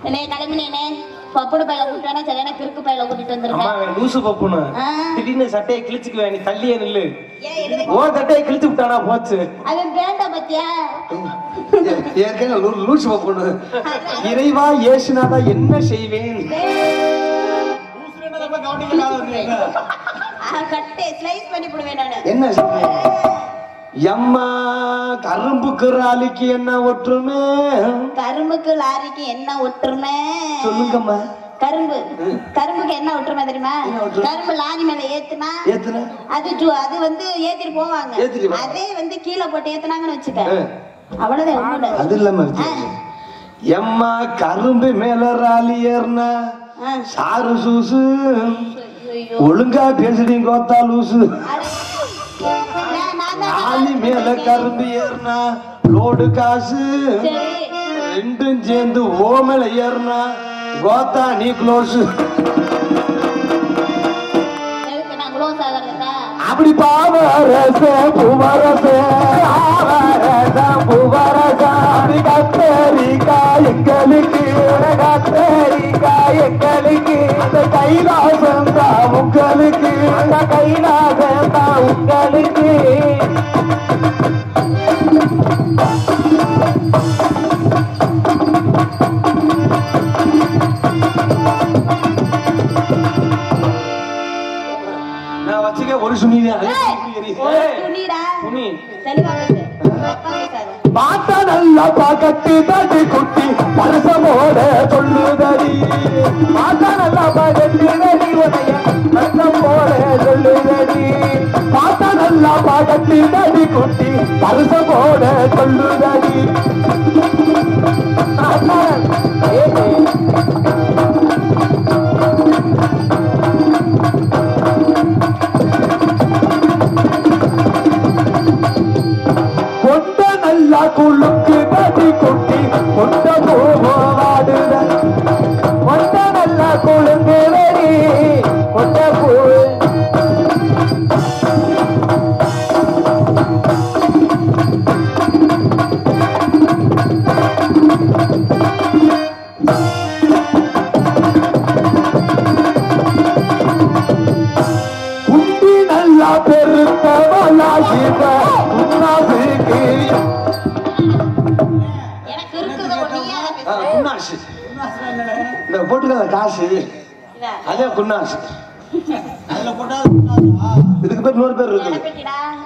என்னை கிளம்பினேனே பப்புடு பையில கூட்டானா சரியான கிறுக்கு பையில கூட்டிட்டு வந்திருக்கேன். லூசு பப்புன்னு திடீர்னு சட்டையை கிழிச்சுக்குவேன். நீ தள்ளியே நில்லு. ஓ சட்டையை கிழிச்சு விட்டானா போச்சு. அது வேண்டாம் பத்தியா? ஏற்கனவே லூசு பப்புன்னு. இறைவா ஏசுனாதா என்ன செய்வேன்? கட்டே ஸ்லைஸ் பண்ணி போடுவேன் நானு. என்ன செய்வேன்? எம்மா கரும்புக்கு ராலிக்கு என்ன ஒற்றுமை? கரும்புக்கு லாரிக்கு என்ன ஒற்றுமை? சொல்லுங்கம்மா. கரும்புக்கு என்ன ஒற்றுமை தெரியுமா? கரும்பு லாரி மேல ஏத்துனா அது வந்து ஏத்திட்டு போவாங்க. அதே வந்து கீழே போட்டு ஏத்துனாங்கன்னு வச்சுக்க, அவ்வளவுதான். அது இல்லாம எம்மா கரும்பு மேல ராலி ஏறினா சாரு சூசு. ஒழுங்கா பேசுறீங்க கோத்தா லூசு. ராலி மேல கரும்பு ஏறினா லோடு காசு. ரெண்டும் சேர்ந்து ஓ மேல ஏறினா கோத்தா நீ க்ளோஸ். அப்படி பாவரச புவரச ஆவரச புவரச அப்படி கத்தரிக்கா எங்களுக்கு கத்தரிக்கா எங்களுக்கு அந்த கைலாசம் தான் உங்களுக்கு அந்த கைலாசம் தான் உங்களுக்கு. நான் வச்சுக்க ஒரு சுனிதான். பாத்தா நல்லா பாக்கட்டு தடி குட்டி பரசமோட சொல்லுதடி. பாத்தா நல்லா பாக்கட்டு தடி உடைய பரசமோட சொல்லுதடி. பாத்தா நல்லா பாக்கட்டு தடி குட்டி பரசமோட சொல்லுதடி. கொண்ட நல்லா குளுக்கு தடி குட்டி கொண்ட போவாடுத. கொண்ட நல்லா குளுக்கு வெறி கொண்ட போ. குண்டி நல்லா பெருத்த வளாசித குன்னாசுக்கு. குன்னாசு இந்த போட்டுக்காத காசு அதே குன்னாசு. இதுக்கு பேர் 100 பேர் இருக்குது.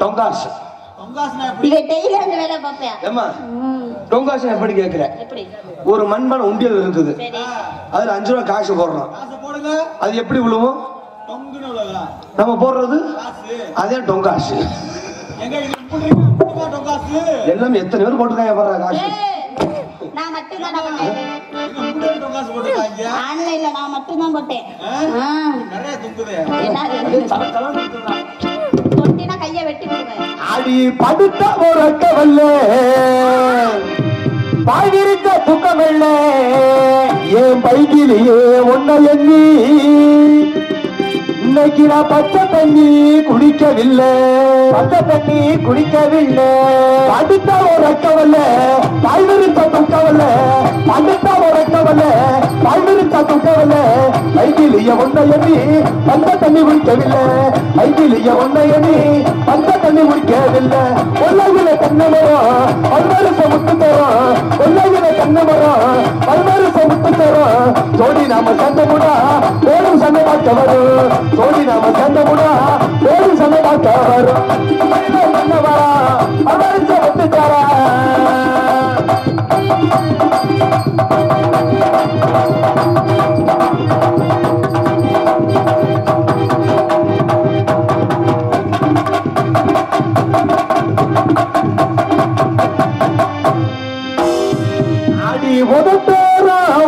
டொங்காசு. ஏமா டொங்காசு எப்படி கேட்கிற? ஒரு மண்பானை உண்டியல் இருக்குது, அதுல 5 ரூபா காசு போடுறோம். அது எப்படி விழுவும்? நம்ம போடுறது அதே டொங்காசு. எல்லாம் எத்தனை பேர் போட்டுருக்காங்க போடுற காசு. நான் மட்டும் தான் ஆன்லைன்ல நான் மட்டும் தான் போட்டேன். தொட்டினா கைய வெட்டி விடுவேன். அடி படுத்த ஒரு கவல்ல பாய் விரித்த தூக்கம் இல்ல என் பைக்கிலேயே ஒன்ன எண்ணி இன்னைக்கு நான் பச்சை தண்ணி குடிக்கவில்லை அடுத்த ஒரு அக்கவல்ல பாய் விரித்த தூக்கவல்ல அடுத்த ஒரு அக்கவல்ல பாய் விரித்த தூக்கவல்ல பைக்கிலேயே ஒன்ன எண்ணி பச்சை தண்ணி குடிக்கவில்லை பைக்கிலேயே ஒன்ன எண்ணி பச்சை தண்ணி குடிக்கவில்லை உலகில தென்னை மரம் பல்வேறு முட்டு தரும் உலகில தென்னை மரம் பல்வேறு முட்டு தரும் ஜோடி நாம சண்டை முடா வேணும் சண்டை பார்க்க வரும் ஜோடி நாம சண்டை முடா வேணும் சண்டை பார்க்க வரும் வரா பல்வேறு முட்டு தரா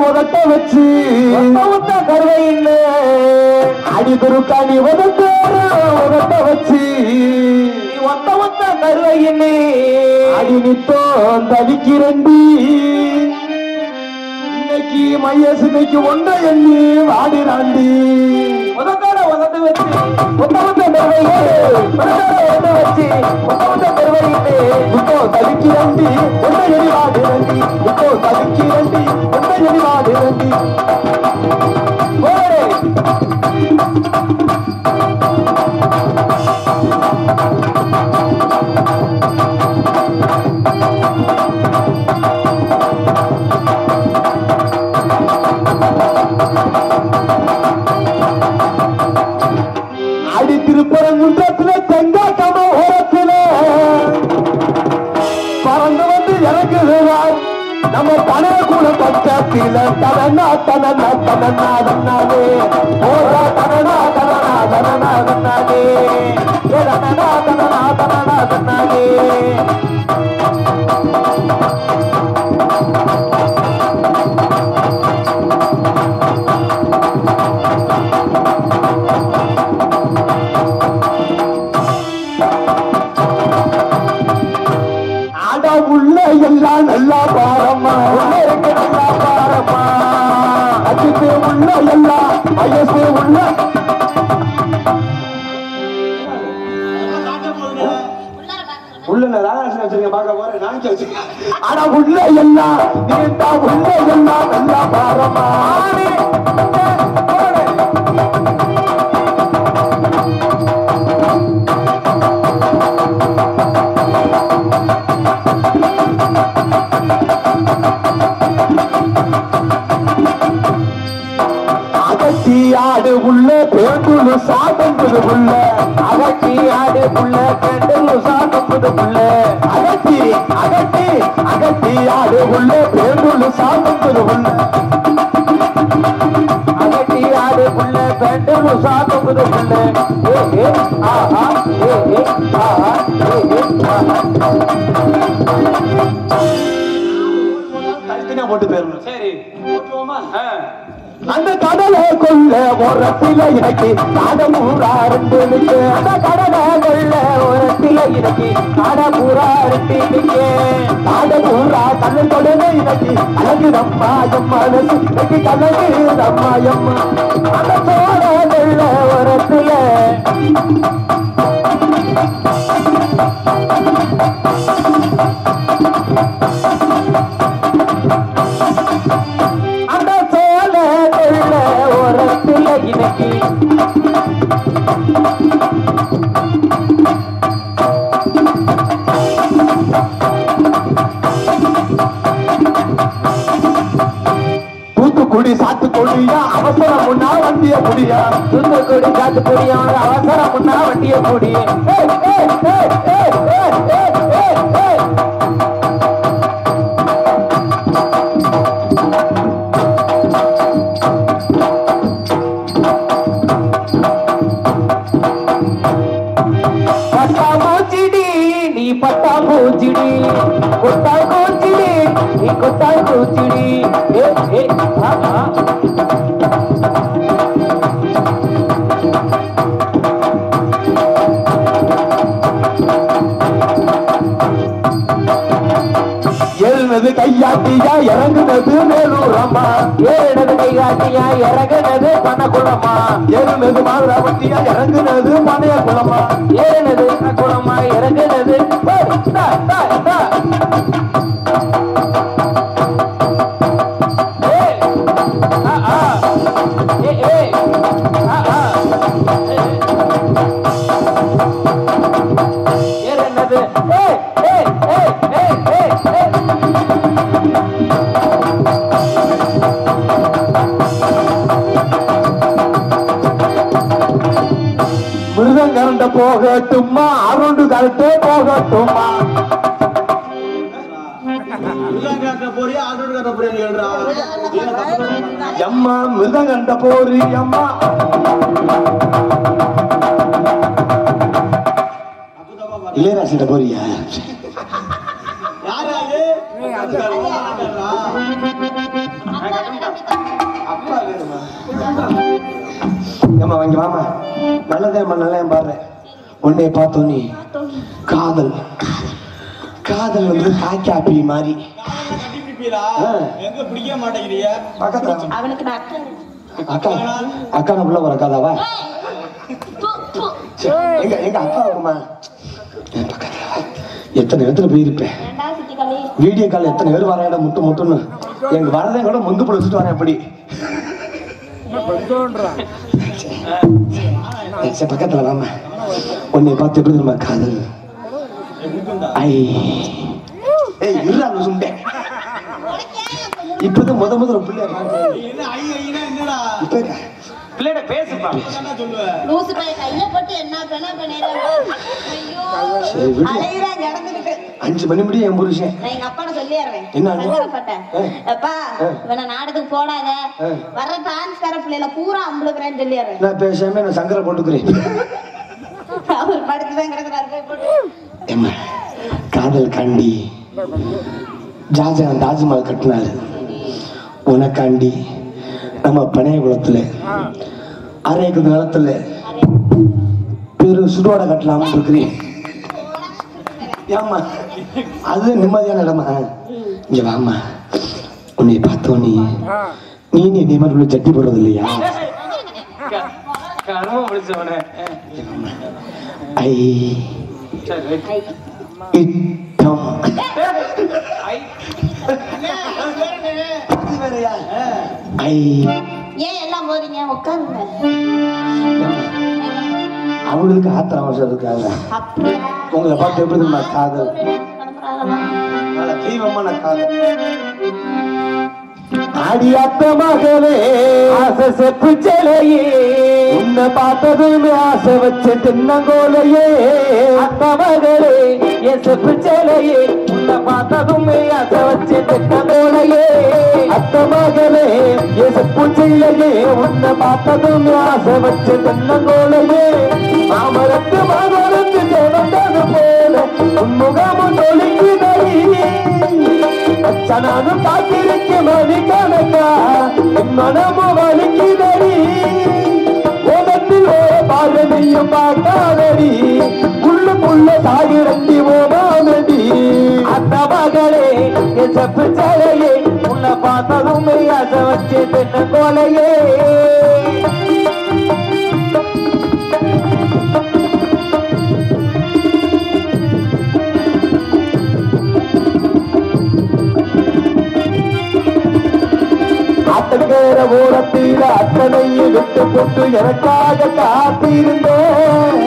உதட்ட வச்சு கருவை இல்லை அடி துருக்காணி உதட்ட வச்சு ஒத்த கருவை இல்லை அடி நித்தோம் தவிக்கிறண்டி இன்னைக்கு மையசு இன்னைக்கு ஒன்றை எண்ணி வாடிராண்டி உதட்ட வச்சு ஒத்த கருவை வச்சு ஒத்த கருவை இல்லை இப்போ தவிக்கிறண்டி ஒன்றை எண்ணி வாடிராண்டி இப்போ தவிக்கிறண்டி ஒன்றை எண்ணி வாடிராண்டி அடி திருப்பரங்குன்றத்துல செங்காக்கம ஓரத்துல பறந்து வந்து இறங்குகிறார் நம்ம பனையகுல பக்கத்தில தனனா தனனா தனனா தன்னாலே ஓரா தனனா தனனா தனனா தன்னாலே தனனா தனனா தனனா தன்னாலே உள்ள எல்லாம் நல்லா பாரம்மா நல்லா பாரம்மா அஜித்து உள்ள எல்லாம் வயசு உள்ள உள்ள ராதாகிருஷ்ணன் வச்சிருக்கேன் பார்க்க போறேன் நான் வச்சிருக்கேன் ஆனா உள்ள எல்லாம் நீட்டா உள்ள எல்லாம் நல்லா பாரம்மா ஆடு உள்ள பேண்டுல சாதம்பது உள்ள அகட்டி ஆடு உள்ள பேண்டுல சாதம்பது உள்ள அகட்டி அகட்டி அகட்டி ஆடு உள்ள பேண்டுல சாதம்பது உள்ள அகட்டி ஆடு உள்ள பேண்டுல சாதம்பது உள்ள ஏ ஆஹா ஏ ஆஹா ஏ ஆஹா தனித்தனியா போட்டு போயிடணும் சரி போட்டுவோமா அந்த கடலை கொள்ள ஓரத்தில இறக்கி காடமூரா ரெண்டு நிற்கு அந்த கடலை கொள்ள ஓரத்தில இறக்கி காடமூரா ரெண்டு நிற்கு காடமூரா கண்ணு தொடனே இறக்கி அழகு ரம்மாயம் மனசு இறக்கி கலகு ரம்மாயம் அந்த சோழ கொள்ள ஓரத்தில தூத்துக்குடி சாத்துக்குடியா அவசரம் முன்னா வண்டிய புடியா தூத்துக்குடி சாத்துக்குடியா அவசரம் முன்னா வண்டிய புடி பட்டாம்பூச்சிடி கொட்டாம்பூச்சிடி நீ கொட்டாம்பூச்சிடி எழுநது கையாட்டியா இறங்குனது மேலூரம்மா ஏறினது கையாட்டியா இறங்குனது பணக்குளமா ஏறினது மாதுராவட்டியா இறங்குனது பனைய குளமா ஏறினது குளமா இறங்குனது மிருதம் கரண்ட போகட்டுமா அரண்டு கரண்டே போகட்டுமா அம்மா மிருதம் கண்ட போரு அம்மா இளையராசிட்ட போறியா ஏமா வாங்க வாமா நல்லதேம்மா நல்லா பாடுற உன்னை பார்த்தோம் நீ காதல் காதல் வந்து காக்கி மாதிரி அக்கா அக்கா உள்ள வர காதாவா எங்க எங்க அக்கா வருமா எத்தனை இடத்துல போயிருப்பேன் வீடியோ கால் எத்தனை பேர் வர இடம் முட்டு முட்டுன்னு எங்க வரதே கூட முந்து பிடிச்சிட்டு வரேன் எப்படி பக்கத்துல வாமா உன்னை பார்த்து எப்படி நம்ம காதல் சுண்டேன் இப்பதான் முதல்ல பிள்ளை பிள்ளைட பேசுப்பா லூசு பைய கைய போட்டு என்ன பண்ண பண்ணிடுறாங்க 5 மணி முடியும் என் புருஷன் நான் எங்க அப்பாட்ட சொல்லிடுறேன் என்ன சங்கடப்பட்டேன் அப்பா இவனை நாடகத்துக்கு போடாத வர்ற டான்ஸ்கார பிள்ளைல பூரா அம்பளுக்குறேன்னு சொல்லிடுறேன் நான் பேசாம நான் சங்கரை போட்டுக்கிறேன் அவர் படுத்துதான் கிடக்குறாரு காதல் காண்டி ஜாஜகான் தாஜ்மஹால் கட்டினாரு உனக்காண்டி நம்ம பனைய குளத்துல அரைக்கு நிலத்துல பெரு சுடோட கட்டலாம் இருக்கிறேன் ஏமா அது நிம்மதியான இடமா இங்க வாமா உன்னை பார்த்தோம் நீ இதே மாதிரி உள்ள ஜட்டி போடுறது இல்லையா ஐ இட்டம் ஏன் எல்லாம் போறீங்க உட்காருங்க அவங்களுக்கு ஆத்திரம் அவசரம் இருக்காங்க உங்களை பார்த்து எப்படி காதல் தெய்வமான காதல் ஆடியாத்த மகளே ஆசை செப்பு செலையே உன்னை பார்த்ததுமே ஆசை வச்ச தென்னங்கோலையே அத்த மகளே என் செப்பு செலையே உன்னை பார்த்ததுமே ஆசை வச்ச தென்னங்கோலையே அத்த மகளே என் செப்பு செல்லையே உன்னை பார்த்ததுமே ஆசை வச்ச தென்னங்கோலையே மாமரத்து மகரத்து தேவந்தது போல உன்முகமும் தொழிக்குதடி நானும் காத்திருக்க மணி கணக்கா மனமும் வலிக்குதடி ஓகத்தில் ஓர பாகனையும் பார்க்காதடி உள்ளுக்குள்ள சாகிரண்டி ஓமானடி அந்த மகளே என் செப்பு சேலையே உன்னை பார்த்ததுமே அதை வச்சு தென்ன கோலையே அத்தங்கர ஓரத்தில் அத்தனையை விட்டு போட்டு எனக்காக காத்திருந்தேன்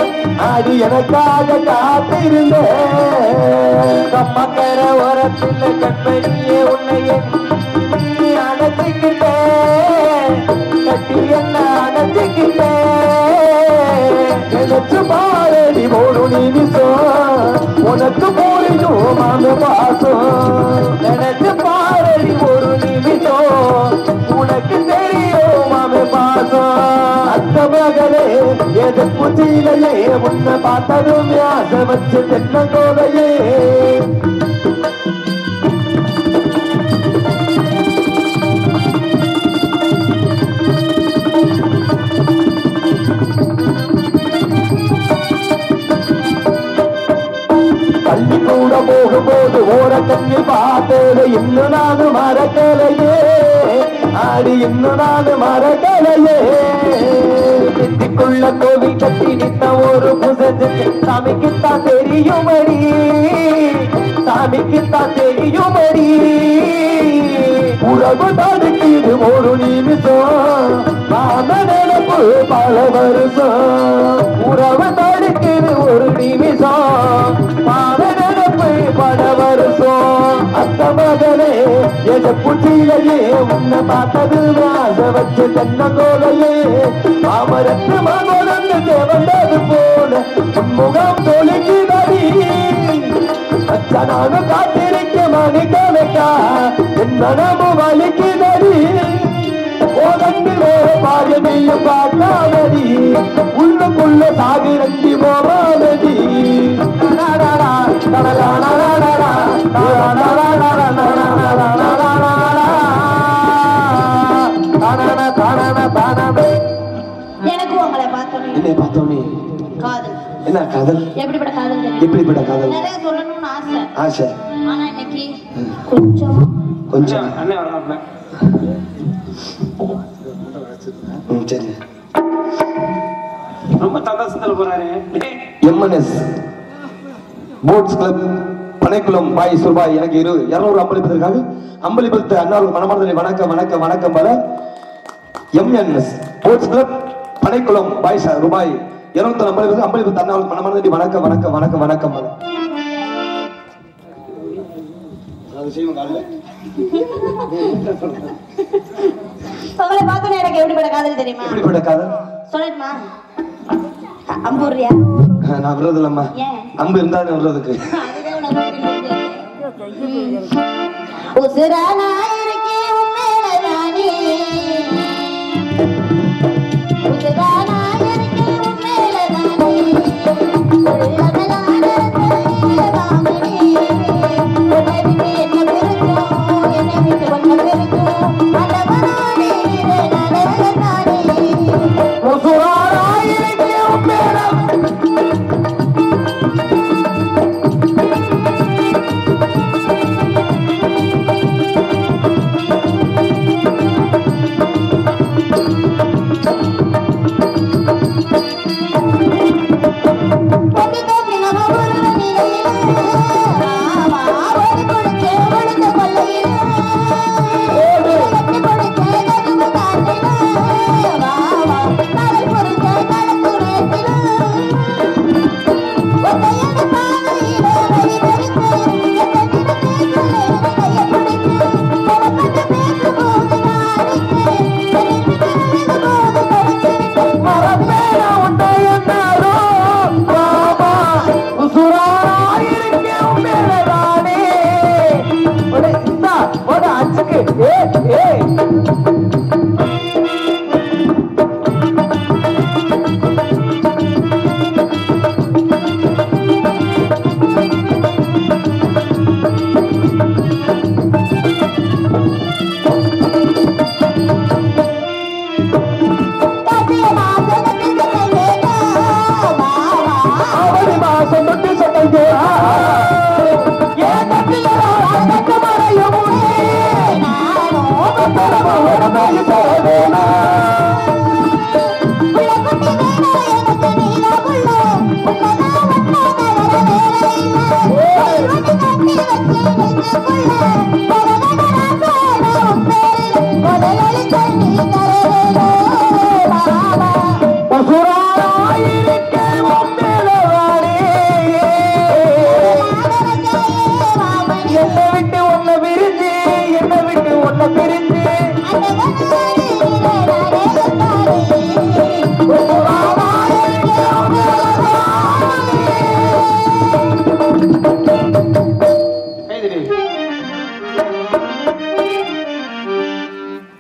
ஆடி எனக்காக காத்திருந்தேன் கம்மக்கர ஓரத்தில் கண்மணியே உன்னையே அணைச்சிக்கிட்டேன் கட்டி என்ன அணைச்சிக்கிட்டேன் நினைச்சு பாரடி போடும் நிமிஷம் உனக்கு போரியும் மாம பாசம் நினைச்சு பாரடி ஒரு நிமிஷம் உனக்கு தெரியும் மாம பாசம் அத்த மகளே எது புத்தியிலையே உன்னை பார்த்ததும் ஆசை வச்சு தென்ன கோலையே பள்ளிக்கூட போகும்போது ஓர கண்ணி பார்த்தது இன்னும் நானு மறக்கலையே ஆடி இன்னும் நானு மறக்கலையே நெத்திக்குள்ள கோவில் கட்டி நித்த ஒரு புசத்துக்கு சாமிக்குத்தான் தெரியுமடி சாமிக்குத்தான் தெரியுமடி உறவு தடுக்குது ஒரு நிமிஷம் நினைப்பு பல வருஷம் உறவு தடுக்குது ஒரு நிமிஷம் நினைப்பு பல வருஷம் அத்த மகனே எத புச்சிலையே உன்னை பார்த்தது ஆசை வச்சு தென்ன கோலையே மாமரத்து மகனந்து தேவந்தது போல உன்முகம் தொலைக்குதடி அச்சனாக காத்திருக்க மணிக்கணக்கா என் மனமு வலிக்குதடி ஓதண்டிலே பாயமையும் பார்க்காதடி உள்ளுக்குள்ள சாகிரண்டி போவாதடி எனக்கு உங்களை பார்த்தோன்னே என்னை பார்த்தோன்னே காதல் என்ன காதல் எப்படிப்பட்ட காதல் தெரியும்? எப்படிப்பட்ட காதல் நிறைய சொல்லணும்னு ஆசை ஆசை ஆனா இன்னைக்கு கொஞ்சம் கொஞ்சம் அண்ணே வரணும் சரி ரொம்ப சந்தோஷத்துல போறாரு எம்என்எஸ் போட்ஸ் கிளப் பனைக்குளம் பாய் சுர்பாய் எனக்கு 200 அம்பளிப்பதற்காக அம்பளிப்பத்த அண்ணாவுக்கு மனமார்ந்த வணக்கம் வணக்கம் வணக்கம் பல எம்என்எஸ் போட்ஸ் கிளப் பனைக்குளம் பாய் ரூபாய் 250 அம்பளிப்பத்த அண்ணாவுக்கு மனமார்ந்த வணக்கம் வணக்கம் வணக்கம் வணக்கம் பல உங்களை பார்த்தோன்னே எனக்கு எப்படிப்பட்ட காதல் தெரியுமா? எப்படிப்பட்ட காதல் சொல்லட்டுமா? அம்பூரியா? நான் விடுறது இல்லம்மா ஏன்? அம்பு இருந்தா விடுறதுக்கு அதுதான் உனக்கு உசுரானா இருக்கே உண்மையிலே உசுரானா இருக்கே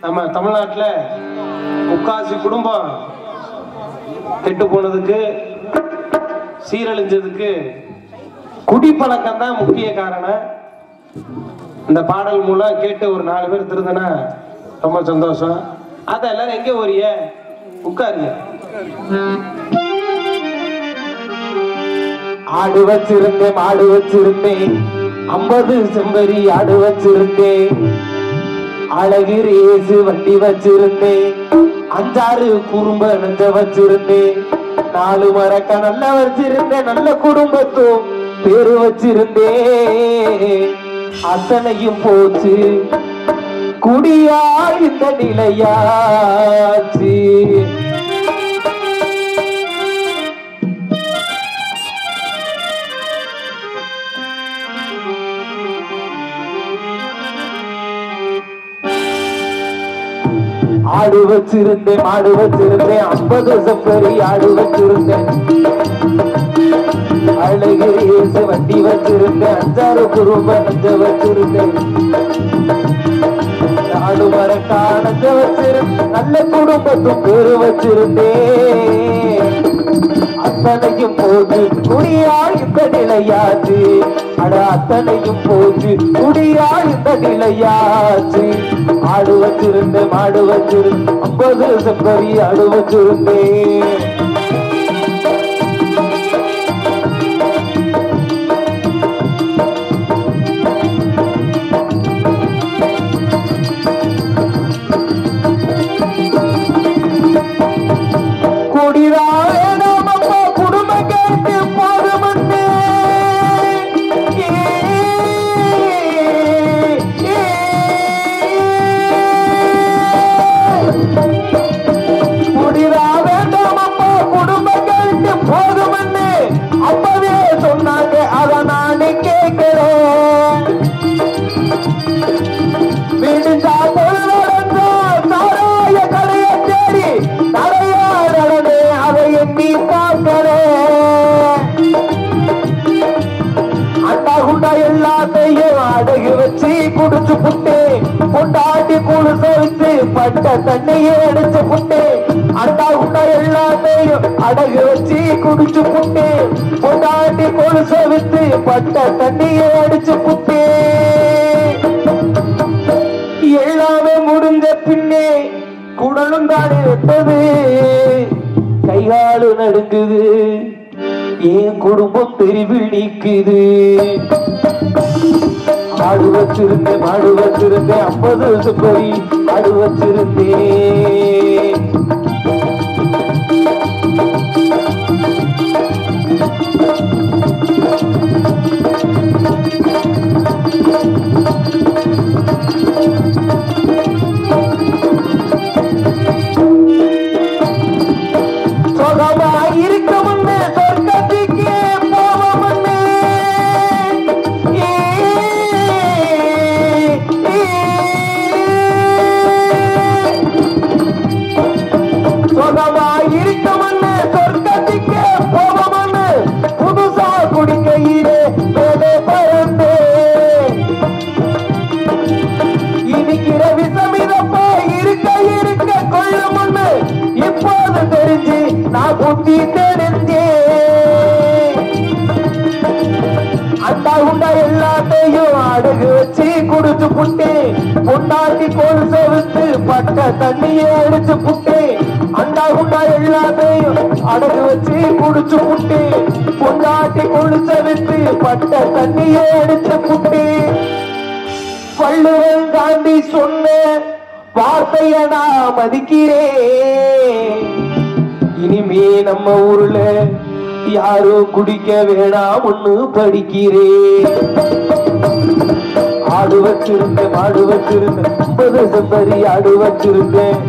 நம்ம தமிழ்நாட்டுல முக்காசி குடும்பம் கெட்டு போனதுக்கு சீரழிஞ்சதுக்கு குடிப்பழக்கம் தான் முக்கிய காரணம். இந்த பாடல் மூலம் கேட்டு ஒரு 4 பேர் திருந்தனா ரொம்ப சந்தோஷம். அத எல்லாரும் எங்க ஓரிய உட்காருங்க. ஆடு வச்சிருந்தேன் மாடு வச்சிருந்தேன் 50 செம்பரி ஆடு வச்சிருந்தேன், அழகு ரேசு வண்டி வச்சிருந்தேன், 5-6 குறும்ப நெஞ்ச வச்சிருந்தேன், 4 மரக்க நல்ல வச்சிருந்தேன், நல்ல குடும்பத்தும் பேரு வச்சிருந்தேன். அத்தனையும் போச்சு குடியா இந்த நிலையாச்சு. ஆடு வச்சிருந்தேன், மாடு வச்சிருந்தேன், 50 செம்பரி ஆடு வச்சிருந்தேன், அழகு ஏசு வண்டி வச்சிருந்தேன், 5-6 குறும்ப நெஞ்ச வச்சிருந்தேன், 4 மரக்கா நெஞ்ச வச்சிருந்தேன், நல்ல குடும்பத்தும் பேரு வச்சிருந்தேன். அத்தனையும் போச்சு குடியா இந்த நிலையாச்சு. அட அத்தனையும் போச்சு குடியா இந்த நிலையாச்சு. ஆடு வச்சிருந்தேன், மாடு வச்சிருந்தேன், 50 செம்பரி ஆடு வச்சிருந்தேன். எல்லாத்தையும் அடகு வச்சு குடிச்சு புட்டு, கொண்டாட்டி குழு சேர்த்து பட்ட தண்ணியை அடிச்சு புட்டு, அண்டா உண்டா எல்லாத்தையும் அடகு வச்சு குடிச்சு புட்டு, கொண்டாட்டி குழு சேர்த்து பட்ட தண்ணியை அடிச்சு புட்டு. எல்லாமே முடிஞ்ச பின்னே குடலும் தானே வெட்டது, கைகாலு நடுங்குது, என் குடும்பம் தெருவில் நீக்குது. ஆடு வச்சிருந்தேன், மாடு வச்சிருந்தேன், 50 செம்பரி ஆடு வச்சிருந்தேன். எல்லாத்தையும் அடகு வச்சு குடிச்சு புட்டு, பொண்டாட்டி கோல் செவித்து பட்ட தண்ணியை அடிச்சு புட்டு, அண்டா குண்டா எல்லாத்தையும் அடகு வச்சு குடிச்சு புட்டு, பொண்டாட்டி கோல் செவித்து பட்ட தண்ணியை அடிச்சு புட்டு. வள்ளுவன் காந்தி சொன்ன வார்த்தைய நான் மதிக்கிறேன். இனிமே நம்ம ஊர்ல யாரும் குடிக்க வேணாம் ஒண்ணு படிக்கிறேன். ஆடு வச்சிருந்தேன், மாடு வச்சிருந்தேன், 50 செம்பரி ஆடு வச்சிருந்தேன்,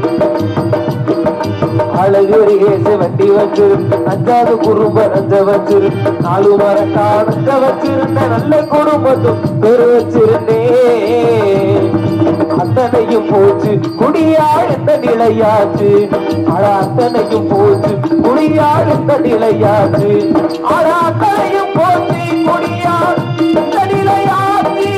அழகு ரேசு வண்டி வச்சிருந்தேன், 5-6 குறும்ப நெஞ்ச வச்சிருந்தேன், 4 மரக்கா நெஞ்ச வச்சிருந்தேன், நல்ல குடும்பத்தும் பேரு வச்சிருந்தேன். அத்தனையும் போச்சு குடியா இந்த நிலையாச்சு. ஆனா அத்தனையும் போச்சு குடியா இந்த நிலையாச்சு. ஆனா அத்தனையும் போச்சு குடியா இந்த நிலையாச்சு.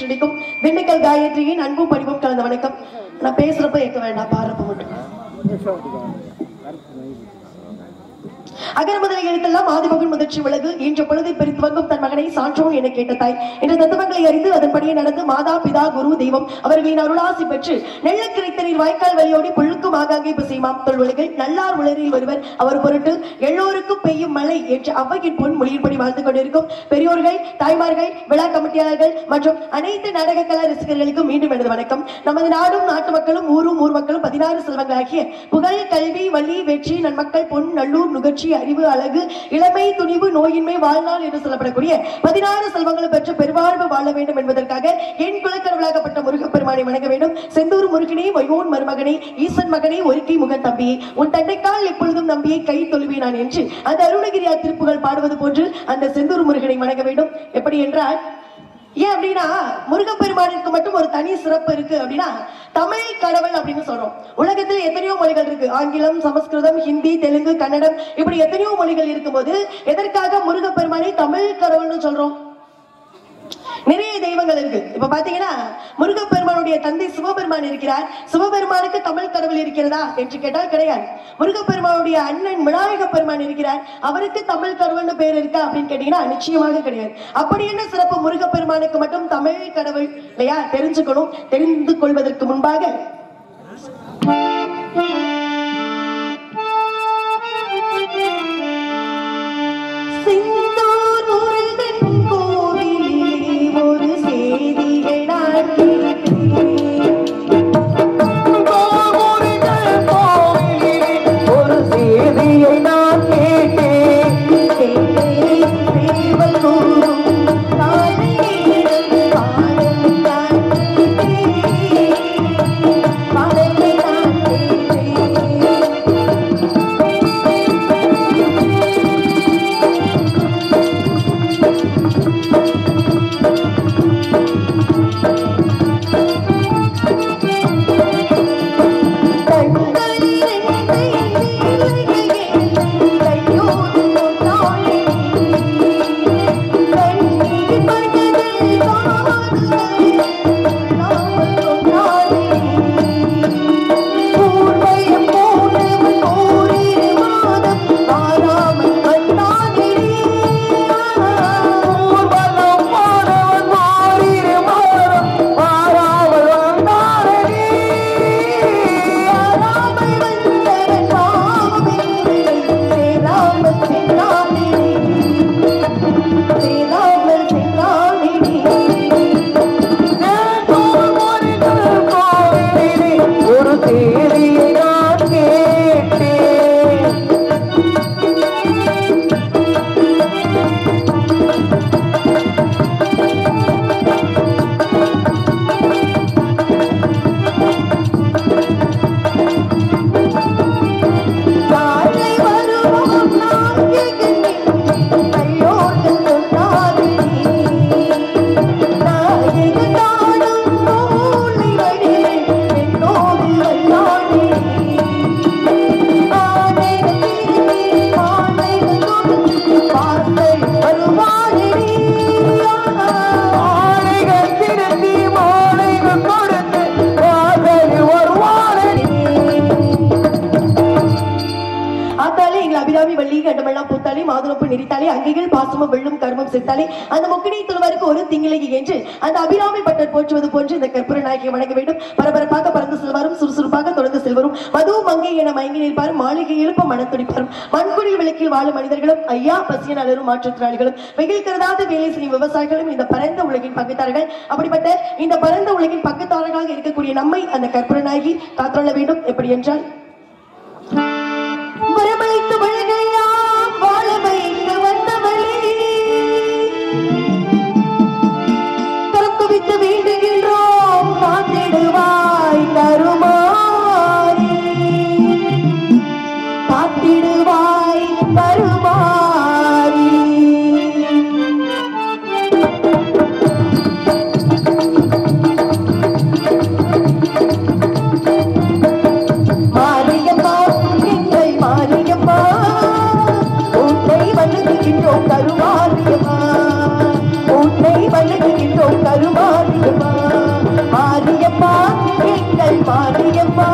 நடிக்கும் திண்டுக்கல் காயத்ரியின் அன்பும் பணிவும் கலந்த வணக்கம். நான் பேசுறப்ப ஏற்க வேண்டாம், பாருப்ப மட்டும். அகர முதலை எழுத்தெல்லாம் ஆதிமகன் முதற்சி விலகு என்ற பொழுதை பெருத்து வங்கும் தன் மகனை சான்றோன் என கேட்ட தாய் என்ற தத்துவங்களை அறிந்து அதன்படியே நடந்து மாதா பிதா குரு தெய்வம் அவர்களின் அருளாசி பெற்று நெல்ல கிடைத்தனில் வாய்க்கால் வழியோடி புழுக்கும் ஆகாங்கே பிசைமாம் தொல்வழிகள் நல்லார் உலரில் ஒருவர் அவர் பொருட்டு எல்லோருக்கும் பெய்யும் மழை என்ற அவ்வையின் பொன் மொழியின்படி வாழ்ந்து கொண்டிருக்கும் பெரியோர்கள், தாய்மார்கள், விழா கமிட்டியாளர்கள் மற்றும் அனைத்து நாடக கலா ரசிகர்களுக்கும் மீண்டும் எனது வணக்கம். நமது நாடும் நாட்டு மக்களும் ஊரும் ஊர் மக்களும் 16 செல்வங்களாகிய புகழ், கல்வி, வள்ளி, வெற்றி, நன்மக்கள், பொன், நல்லூர், நுகர்ச்சி, அறிவு, அழகு, இளமை, துணிவு, நோயின்மை, வாழ்நாள் என்று சொல்லப்படக்கூடிய 16 செல்வங்களை பெற்று பெருவாழ்வு வாழ வேண்டும் என்பதற்காக என் குலக்கடவுளாகப்பட்ட முருகப்பெருமானை வணங்க வேண்டும். செந்தூர் முருகனே, வையோன் மருமகனே, ஈசன் மகனே, ஒருக்கை முகன் தம்பியே, உன் தண்டைக்கால் எப்பொழுதும் நம்பியை கை தொழுவேனான் என்று அந்த அருணகிரியார் திருப்புகள் பாடுவது போன்று அந்த செந்தூர் முருகனை வணங்க வேண்டும். எப்படி என்றால், ஏன் அப்படின்னா முருகப்பெருமானுக்கு மட்டும் ஒரு தனி சிறப்பு இருக்கு அப்படின்னா, தமிழ் கடவுள் அப்படின்னு சொல்றோம். உலகத்தில் எத்தனையோ மொழிகள் இருக்கு, ஆங்கிலம், சமஸ்கிருதம், ஹிந்தி, தெலுங்கு, கன்னடம், இப்படி எத்தனையோ மொழிகள் இருக்கும்போது எதற்காக முருகப்பெருமானை தமிழ் கடவுள்னு சொல்றோம்? நிறைய தெய்வங்கள் இருக்கு. இப்ப பாத்தீங்கன்னா முருகப்பெருமானுடைய தந்தை சிவபெருமான் இருக்கிறார். சிவபெருமானுக்கு தமிழ் கடவுள் இருக்கிறதா என்று கேட்டால் கிடையாது. முருகப்பெருமானுடைய அண்ணன் விநாயக பெருமான் இருக்கிறார். அவருக்கு தமிழ் கடவுள்னு பேர் இருக்கா அப்படின்னு கேட்டீங்கன்னா நிச்சயமாக கிடையாது. அப்படி என்ன சிறப்பு முருகப்பெருமானுக்கு மட்டும் தமிழ் கடவுள் இல்லையா? தெரிஞ்சுக்கணும். தெரிந்து கொள்வதற்கு முன்பாக ஒரு செய்தியை நான் அந்த முக்கினி தொழுவாருக்கு ஒரு திங்கிலகி என்று அந்த அபிராமி பட்டர் போற்றுவது போன்று இந்த கற்பூர நாயகியை வணங்க வேண்டும். பரபரப்பாக பறந்து செல்வாரும் சுறுசுறுப்பாக தொடர்ந்து செல்வரும் மது மங்கை என மயங்கி நிற்பாரும் மாளிகை எழுப்ப மனத்துடிப்பாரும் மண்குடில் விளக்கில் வாழும் மனிதர்களும் ஐயா பசிய நலரும் மாற்றுத்திறனாளிகளும் வெயில் கருதாத வேலை செய்யும் விவசாயிகளும் இந்த பரந்த உலகின் பங்குதாரர்கள். அப்படிப்பட்ட இந்த பரந்த உலகின் பங்குதாரர்களாக இருக்கக்கூடிய நம்மை அந்த கற்பூர நாயகி காத்துள்ள வேண்டும். எப்படி என்றால் வரமழைத்து வழகையாம் வாழ வைத்து வந்தவளே கரக்குவித்து வேண்டுகின்றோம் காத்திடுவாய் தருமாறி காத்திடுவாய் தருமாறி மாரியம்மா எங்கள் மாரியம்மா உன்னை வணங்குகின்றோம் கருமாரியம்மா உன்னை வணங்குகின்றோம் கருமாரியம்மா மாரியம்மா எங்கள் மாரியம்மா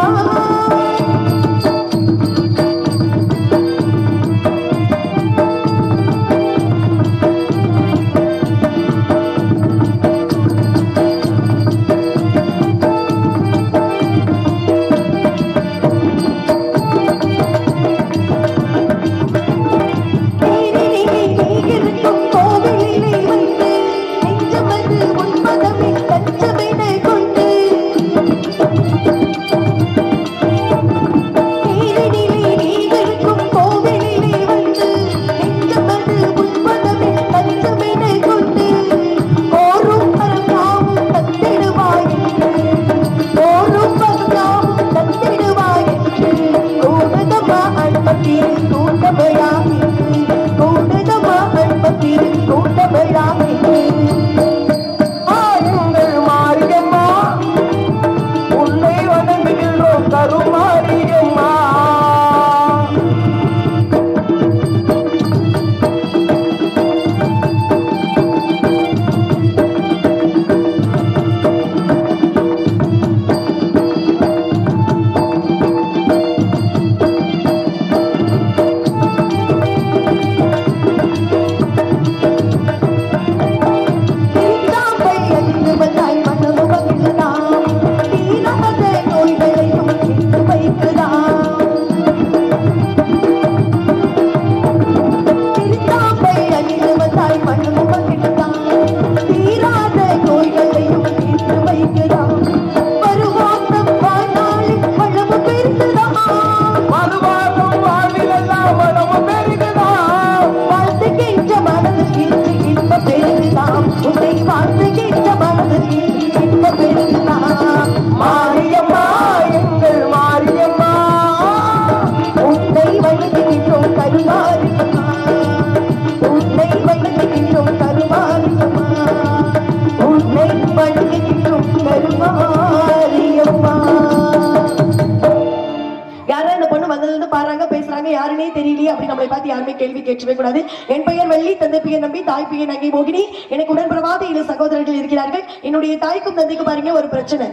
விளக்கு ஏற்றவே கூடாது. என் பெயர் வள்ளி, தந்தை பெயர் நம்பி, தாய் பெயர் நங்கை மோகினி. எனக்கு உடன்பிறவாத 7 சகோதரர்கள் இருக்கிறார்கள். என்னுடைய தாய்க்கும் தந்தைக்கும் பாருங்க ஒரு பிரச்சனை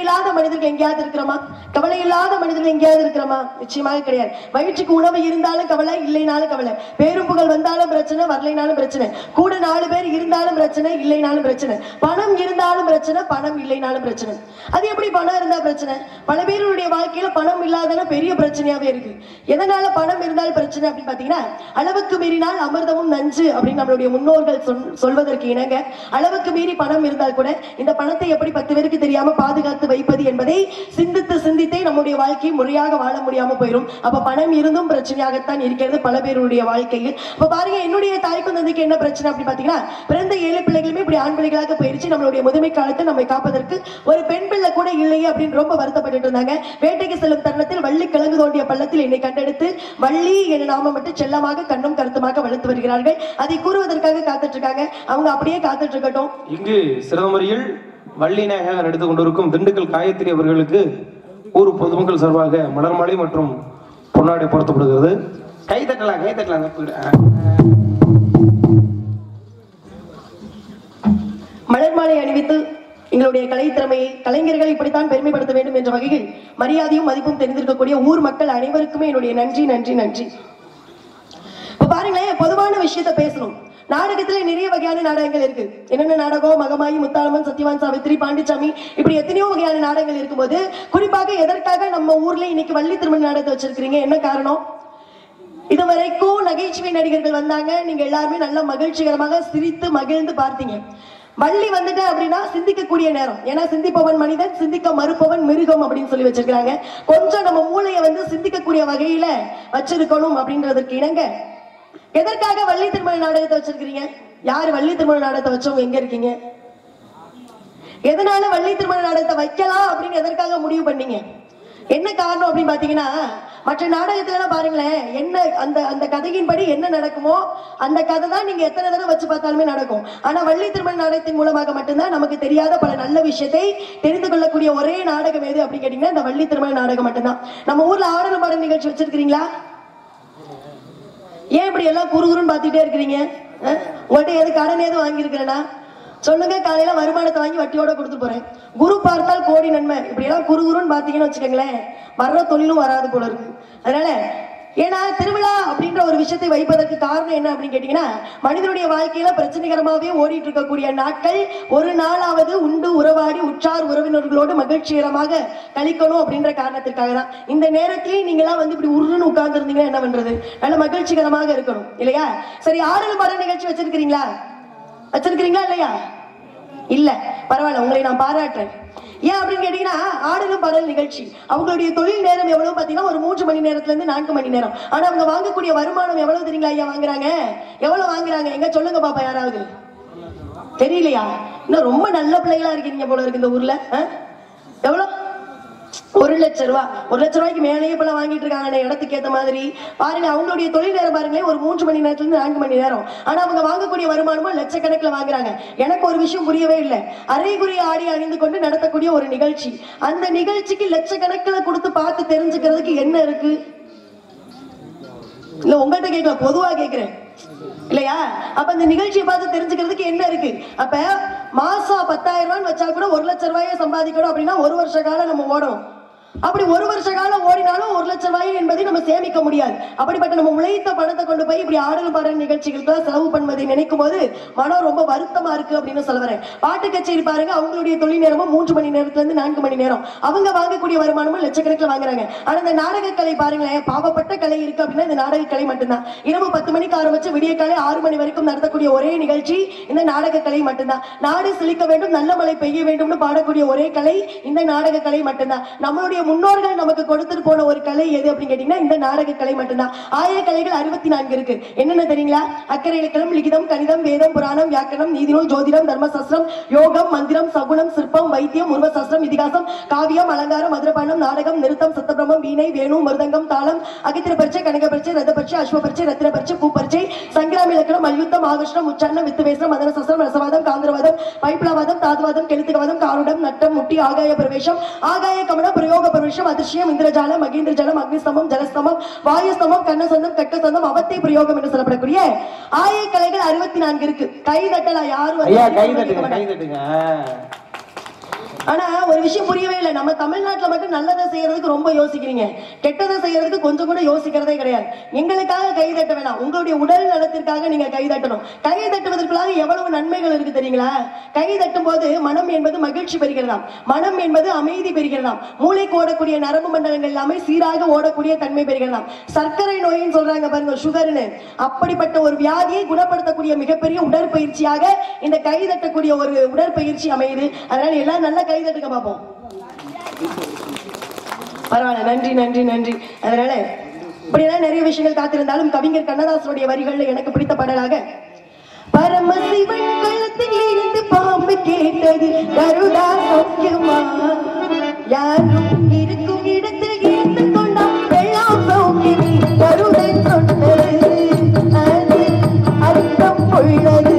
இல்லாத மனிதர்கள் எங்கேயாவது இருக்கிறோமா? கவலை இல்லாத மனிதர்கள் எங்கேயாவது இருக்கிறோமா? நிச்சயமாக கிடையாது. வயிற்றுக்கு உணவு இருந்தாலும் கவலை, இல்லைனாலும் கவலை. பேரும் புகழ் வந்தாலும் பிரச்சனை, வரலைனாலும் பிரச்சனை. கூட 4 பேர் இருந்தாலும் பிரச்சனை, இல்லைனாலும் பிரச்சனை. பணம் இருந்தாலும் பிரச்சனை, பணம் இல்லைனாலும் பிரச்சனை. அது எப்படி பணம் இருந்தா பிரச்சனை? பல பேருடைய வாழ்க்கையில பணம் இல்லாதன பெரிய பிரச்சனையாவே இருக்கு. எதனால பணம் இருந்தாலும் பிரச்சனை அப்படின்னு பாத்தீங்கன்னா, அளவுக்கு மீறினால் அமிர்தமும் நஞ்சு அப்படின்னு நம்மளுடைய முன்னோர்கள் சொல்வதற்கு இணங்க, அளவுக்கு மீறி பணம் இருந்தால் கூட இந்த பணத்தை எப்படி 10 பேருக்கு தெரியாம பாதுகாத்து வைப்பது என்பதை சிந்தித்தே நம்முடைய வாழ்க்கையை முறையாக வாழ முடியாம போயிடும். அப்ப பணம் இருந்தும் பிரச்சனையாகத்தான் இருக்கிறது பல பேருடைய வாழ்க்கையில். அப்ப பாருங்க, என்னுடைய தாய்க்கும் தந்தைக்கு என்ன பிரச்சனை அப்படின்னு பாத்தீங்கன்னா, பிறந்த 7 பிள்ளைகளுமே இப்படி ஆண் பிள்ளைகளாக போயிருச்சு. நம்மளுடைய முதுமை காலத்தில் நம்மை காப்பதற்கு ஒரு பெண் பிள்ளை கூட இல்லையே அப்படின்னு ரொம்ப வருத்தப்பட்டு இருந்தாங்க. வேட்டைக்கு செல்லும் தருணத்தில் வள்ளி கிழங்கு தோண்டிய பள்ளத்தில் என்னை கண்டெடுத்து வள்ளி என நாம மட்டும் செல்லமாக கண்ணும் கருத்துமாக வளர்த்து வருகிறார்கள். அதை கூறுவதற்காக காத்துட்டு இருக்காங்க. அவங்க அப்படியே காத்துட்டு இருக்கட்டும். இங்கு சிறந்தமுறையில் வள்ளி நாயகர் எடுத்துக் கொண்டிருக்கும் திண்டுக்கல் காயத்ரி அவர்களுக்கு ஊர் பொதுமக்கள் சார்பாக மலர் மாலை மற்றும் பொன்னாடை பொருத்தப்படுகிறது. கை தட்டலாம். மலர் மாலை அணிவித்து எங்களுடைய கலை திறமையை, கலைஞர்களை இப்படித்தான் பெருமைப்படுத்த வேண்டும் என்ற வகையில் மரியாதையும் மதிப்பும் தெரிந்திருக்கக்கூடிய ஊர் மக்கள் அனைவருக்குமே என்னுடைய நன்றி. இப்ப பாருங்களேன், பொதுவான விஷயத்த பேசணும். நாடகத்துல நிறைய வகையான நாடகங்கள் இருக்கு. என்னென்ன நாடகம்? மகமாயி, முத்தாளம்மன், சத்யவான் சாவித்திரி, பாண்டிச்சாமி, இப்படி எத்தனையோ வகையான நாடகங்கள் இருக்கும்போது, குறிப்பாக எதற்காக நம்ம ஊர்ல இன்னைக்கு வள்ளி திருமண நாடகத்தை வச்சிருக்கீங்க? என்ன காரணம்? இதுவரைக்கும் நகைச்சுவை நடிகர்கள் வந்தாங்க, நீங்க எல்லாருமே நல்லா மகிழ்ச்சிகரமாக சிரித்து மகிழ்ந்து பார்த்தீங்க. வள்ளி வந்துட்டு அப்படின்னா சிந்திக்கக்கூடிய நேரம். ஏன்னா சிந்திப்பவன் மனிதன், சிந்திக்க மறுப்பவன் மிருகம் அப்படின்னு சொல்லி வச்சிருக்காங்க. கொஞ்சம் நம்ம மூளையை சிந்திக்கக்கூடிய வகையில வச்சிருக்கணும் அப்படின்றதுக்கு இணங்க எதற்காக வள்ளி திருமண நாடகத்தை வச்சிருக்கீங்க? யாரு வள்ளி திருமண நாடகத்தை வச்சவங்க எங்க இருக்கீங்க? எதனால வள்ளி திருமண நாடகத்தை வைக்கலாம் அப்படின்னு எதற்காக முடிவு பண்ணீங்க? என்ன காரணம் அப்படின்னு பாத்தீங்கன்னா, மற்ற நாடகத்துல பாருங்களேன், என்ன அந்த கதையின்படி என்ன நடக்குமோ அந்த கதை தான் நீங்க எத்தனை தடவை வச்சு பார்த்தாலுமே நடக்கும். ஆனா வள்ளி திருமண நாடகத்தின் மூலமாக மட்டும்தான் நமக்கு தெரியாத பல நல்ல விஷயத்தை தெரிந்து கொள்ளக்கூடிய ஒரே நாடகம் எது அப்படின்னு கேட்டீங்கன்னா இந்த வள்ளி திருமண நாடகம் மட்டும்தான். நம்ம ஊர்ல ஆடல் பாடல் நிகழ்ச்சி வச்சிருக்கீங்களா? ஏன் இப்படி எல்லாம் குறுகுறுன்னு பாத்துட்டே இருக்கிறீங்க? உங்கள்கிட்ட எது கடன் எதுவும் வாங்கியிருக்கிறேன்னா சொல்லுங்க. காலையில வருமானத்தை வாங்கி வட்டியோட கொடுத்து போறேன். குரு பார்த்தால் கோடி நன்மை. இப்படி எல்லாம் குறுகுறுன்னு பாத்தீங்கன்னு வச்சுக்கோங்களேன், வர்ற தொழிலும் வராது போல இருக்கு. அதனால ஏன்னா திருவிழா அப்படின்ற ஒரு விஷயத்தை வைப்பதற்கு காரணம் என்ன அப்படின்னு கேட்டீங்கன்னா, மனிதனுடைய வாழ்க்கையில பிரச்சனைகரமாவே ஓடிட்டு இருக்கக்கூடிய நாட்கள் ஒரு நாளாவது உண்டு உறவாடி உற்றார் உறவினர்களோடு மகிழ்ச்சிகரமாக கழிக்கணும் அப்படின்ற காரணத்திற்காக தான். இந்த நேரத்திலேயே நீங்களாம் இப்படி உருன்னு உட்கார்ந்து இருந்தீங்கன்னா என்ன பண்றது? நல்ல மகிழ்ச்சிகரமாக இருக்கணும் இல்லையா? சரி, ஆடல் பாடல் நிகழ்ச்சி வச்சிருக்கிறீங்களா இல்லையா? இல்ல, பரவாயில்ல, உங்களை நான் பாராட்டுறேன். ஏன் அப்படின்னு கேட்டீங்கன்னா, ஆடலும் பாடல் நிகழ்ச்சி அவங்களுடைய தொழில் நேரம் எவ்வளவு பாத்தீங்கன்னா ஒரு 3 மணி நேரத்துல இருந்து 4 மணி நேரம். ஆனா அவங்க வாங்கக்கூடிய வருமானம் எவ்வளவு தெரியுங்களா? ஐயா வாங்குறாங்க, எவ்வளவு வாங்குறாங்க? எங்க சொல்லுங்க பாப்பா, யாராவது தெரியலையா? இன்னும் ரொம்ப நல்ல பிள்ளைகளா இருக்கீங்க போல இருக்கு இந்த ஊர்ல. எவ்வளவு? 1 லட்சம் ரூபாய். 1 லட்சம் ரூபாய்க்கு மேலேயே இப்ப வாங்கிட்டு இருக்காங்க இடத்துக்கு ஏத்த மாதிரி. பாருங்க, அவங்களுடைய தொழில் நேரம் பாருங்களேன், ஒரு 3 மணி நேரத்துல இருந்து 4 மணி நேரம். ஆனா அவங்க வாங்கக்கூடிய வருமானமும் லட்சக்கணக்கில் வாங்குறாங்க. எனக்கு ஒரு விஷயம் புரியவே இல்லை. அரைகுறி ஆடி அணிந்து கொண்டு நடத்தக்கூடிய ஒரு நிகழ்ச்சி, அந்த நிகழ்ச்சிக்கு லட்சக்கணக்கில் கொடுத்து பார்த்து தெரிஞ்சுக்கிறதுக்கு என்ன இருக்கு? இல்ல உங்கள்கிட்ட கேட்கல, பொதுவா கேட்கிறேன் இல்லையா? அப்ப இந்த நிகழ்ச்சியை பார்த்து தெரிஞ்சுக்கிறதுக்கு என்ன இருக்கு? அப்ப மாசம் 10,000 ரூபான்னு வச்சா கூட 1 லட்சம் ரூபாயை சம்பாதிக்கணும் அப்படின்னா 1 வருஷ காலம் நம்ம ஓடணும். அப்படி 1 வருஷ காலம் ஓடினாலும் 1 லட்சம் ரூபாய் என்பதை நம்ம சேமிக்க முடியாது. அப்படிப்பட்ட நம்ம உழைத்த பணத்தை கொண்டு போய் இப்படி ஆடல் பாடல் நிகழ்ச்சிகளுக்கு செலவு பண்ணுவதை நினைக்கும் போது மனம் ரொம்ப வருத்தமா இருக்கு அப்படின்னு சொல்ல வரேன். பாட்டு கச்சேரி பாருங்க, அவங்களுடைய தொழில் நேரமும் 3 மணி நேரத்துல இருந்து 4 மணி நேரம். அவங்க வாங்கக்கூடிய வருமானமும் லட்சக்கணக்கில் வாங்குறாங்க. ஆனா இந்த நாடக கலை பாருங்களேன், பாவப்பட்ட கலை இருக்கு அப்படின்னா இந்த நாடக கலை மட்டும்தான். இரவு 10 மணிக்கு ஆரம்பிச்சு விடிய காலை 6 மணி வரைக்கும் நடத்தக்கூடிய ஒரே நிகழ்ச்சி இந்த நாடக கலை மட்டும்தான். நாடு செழிக்க வேண்டும், நல்ல மழை பெய்ய வேண்டும்னு பாடக்கூடிய ஒரே கலை இந்த நாடக கலை மட்டும்தான். நம்மளுடைய முன்னோர்கள் நமக்கு கொடுத்துட்டு போன ஒரு கலை எது அப்படின்னு கேட்டீங்கன்னா இந்த நாடக கலை மட்டும்தான். ஆய கலைகள் 64 இருக்கு. என்னென்ன தெரியுங்களா? அக்கறை இலக்கணம், லிகிதம், கணிதம், வேதம், புராணம், வியாக்கரணம், நீதிநூல், ஜோதிடம், தர்மசாஸ்திரம், யோகம், மந்திரம், சகுனம், சிற்பம், வைத்தியம், உருவசாஸ்திரம், இதிகாசம், காவியம், அலங்காரம், மதுரபானம், நாடகம், நிறுத்தம், சத்தபிரமம், வீணை, வேணு, மிருதங்கம், தாளம், அகித்திர பரிச்சை, கனக பரிச்சை, ரத பரிச்சை, அஸ்வ பரிச்சை, ரத்தின பரிச்சை, பூ பரிச்சை, சங்கிராம இலக்கணம், மல்யுத்தம், ஆகர்ஷணம், உச்சாரணம், வித்துவேசம், மதன சாஸ்திரம், ரசவாதம், காந்திரவாதம், பைப்ளவாதம், தாதுவாதம், கெளுத்திகவாதம், காருடம், நட்டம், முட்டி, ஆகாய பிரவேசம், ஆகாய கமனம், பிரயோக பருஷம் அதிர்ஷ்யம் இந்திரஜாலம் மகேந்திரஜாலம் அக்னிஸ்தம்பம் ஜலஸ்தம்பம் வாயுஸ்தம்பம் கண்ணசந்தம் கட்டசந்தம் அவத்தை பிரயோகம் என்று சொல்லப்படக்கூடிய ஆய கலைகள் 64 இருக்கு. கை தட்டலாம் யாரும் கை தட்டுங்க. ஆனா ஒரு விஷயம் புரியவே இல்லை. நம்ம தமிழ்நாட்டுல மட்டும் நல்லதை செய்யறதுக்கு ரொம்ப யோசிக்கிறீங்க, கெட்டதை செய்யறதுக்கு கொஞ்சம் கூட யோசிக்கிறதே கிடையாது. எங்களுக்காக கை தட்ட வேணாம், உங்களுடைய உடல் நலத்திற்காக நீங்க கை தட்டணும். கை தட்டுவதற்குள்ளாக எவ்வளவு நன்மைகள் இருக்கு தெரியுங்களா? கை தட்டும் போது மனம் என்பது மகிழ்ச்சி பெறுகிறதாம், மனம் என்பது அமைதி பெறுகிறதாம், மூளைக்கு ஓடக்கூடிய நரம்பு மண்டலங்கள் எல்லாமே சீராக ஓடக்கூடிய தன்மை பெறுகிறதாம். சர்க்கரை நோயின்னு சொல்றாங்க பாருங்க, சுகர்னு, அப்படிப்பட்ட ஒரு வியாதியை குணப்படுத்தக்கூடிய மிகப்பெரிய உடற்பயிற்சியாக இந்த கை தட்டக்கூடிய ஒரு உடற்பயிற்சி அமையுது. அதனால எல்லாம் நல்ல கை தட்டுக்க பார்ப்போம். பரவாயில்ல, நன்றி நன்றி நன்றி. அதனால இப்படியெல்லாம் நிறைய விஷயங்கள் காத்திருந்தாலும் கவிஞர் கண்ணதாசனுடைய வரிகள்ல எனக்கு பிடித்த பாடலாக பரமசிவன் கழுத்தில் இருந்து பாம்பு கேட்டது கருடா சௌக்கியமா, யாரும் இருக்கும் இடத்தில் இருந்து கொண்டா எல்லாம் சௌக்கியமே, கருடன் சொன்னது அது அர்த்தம் உள்ளது.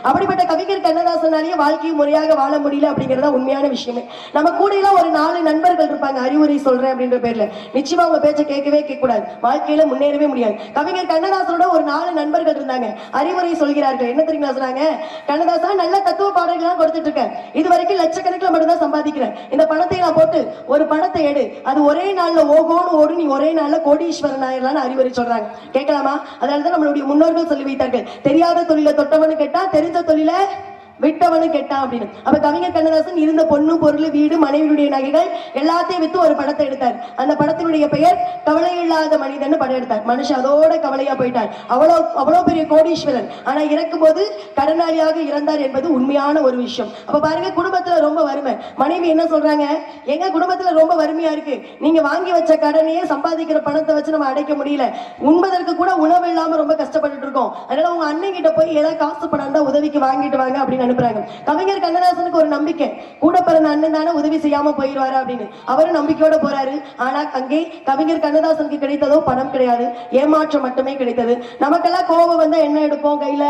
அப்படிப்பட்ட கவிஞர் கண்ணதாசனாலேயே வாழ்க்கையை முறையாக வாழ முடியல அப்படிங்கறத உண்மையான விஷயமே. நம்ம கூட எல்லாம் ஒரு 4 நண்பர்கள் இருப்பாங்க, அறிவுரை சொல்றேன் அப்படின்ற பேர்ல. நிச்சயமா உங்க பேச்சை கேட்கவே கூடாது, வாழ்க்கையில முன்னேறவே முடியாது. கவிஞர் கண்ணதாசனோட ஒரு 4 நண்பர்கள் இருந்தாங்க, அறிவுரை சொல்கிறார்கள். என்ன தெரியுங்களா சொன்னாங்க? கண்ணதாசன் நல்ல தத்துவ பாடல்கள் கொடுத்துட்டு இருக்கேன், இது வரைக்கும் லட்சக்கணக்கில் மட்டும்தான் சம்பாதிக்கிறேன், இந்த பணத்தை நான் போட்டு ஒரு பணத்தை எடு, அது ஒரே நாள்ல ஓகோன்னு ஓடு, நீ ஒரே நாள்ல கோடீஸ்வரன் ஆயிரலான்னு அறிவுரை சொல்றாங்க. கேட்கலாமா? அதனாலதான் நம்மளுடைய முன்னோர்கள் சொல்லி வைத்தார்கள், தெரியாத தொழிலை தொட்டவனு கேட்டா தெரிஞ்ச தொழில விட்டவனு கேட்டான் அப்படின்னு. அப்ப கவிஞர் கண்ணதாசன் இருந்த பொண்ணு பொருள் வீடு மனைவியுடைய நகைகள் எல்லாத்தையும் வித்து ஒரு படத்தை எடுத்தார். அந்த படத்தினுடைய பெயர் கவலை இல்லாத மனிதன் படம் எடுத்தார். மனுஷன் அதோட கவலையா போயிட்டார். அவ்வளவு பெரிய கோடீஸ்வரன், ஆனா இறக்கும் போது கடனாளியாக இறந்தார் என்பது உண்மையான ஒரு விஷயம். அப்ப பாருங்க, குடும்பத்துல ரொம்ப வறுமை. மனைவி என்ன சொல்றாங்க? எங்க குடும்பத்துல ரொம்ப வறுமையா இருக்கு, நீங்க வாங்கி வச்ச கடனையே சம்பாதிக்கிற பணத்தை வச்சு நம்ம அடைக்க முடியல, உண்பதற்கு கூட உணவு இல்லாம ரொம்ப கஷ்டப்பட்டு இருக்கோம், அதனால உங்க அண்ணன் கிட்ட போய் ஏதாவது காசு பணம் தான் உதவிக்கு வாங்கிட்டு வாங்க அப்படின்னு அனுப்புறாங்க. கவிஞர் கண்ணதாசனுக்கு ஒரு நம்பிக்கை, கூட பிறந்த அண்ணன் தானே உதவி செய்யாம போயிடுவாரு அப்படின்னு. அவரும் நம்பிக்கையோட போறாரு. ஆனா அங்கே கவிஞர் கண்ணதாசனுக்கு கிடைத்ததோ பணம் கிடையாது, ஏமாற்றம் மட்டுமே கிடைத்தது. நமக்கெல்லாம் கோபம் வந்தா என்ன எடுப்போம் கையில?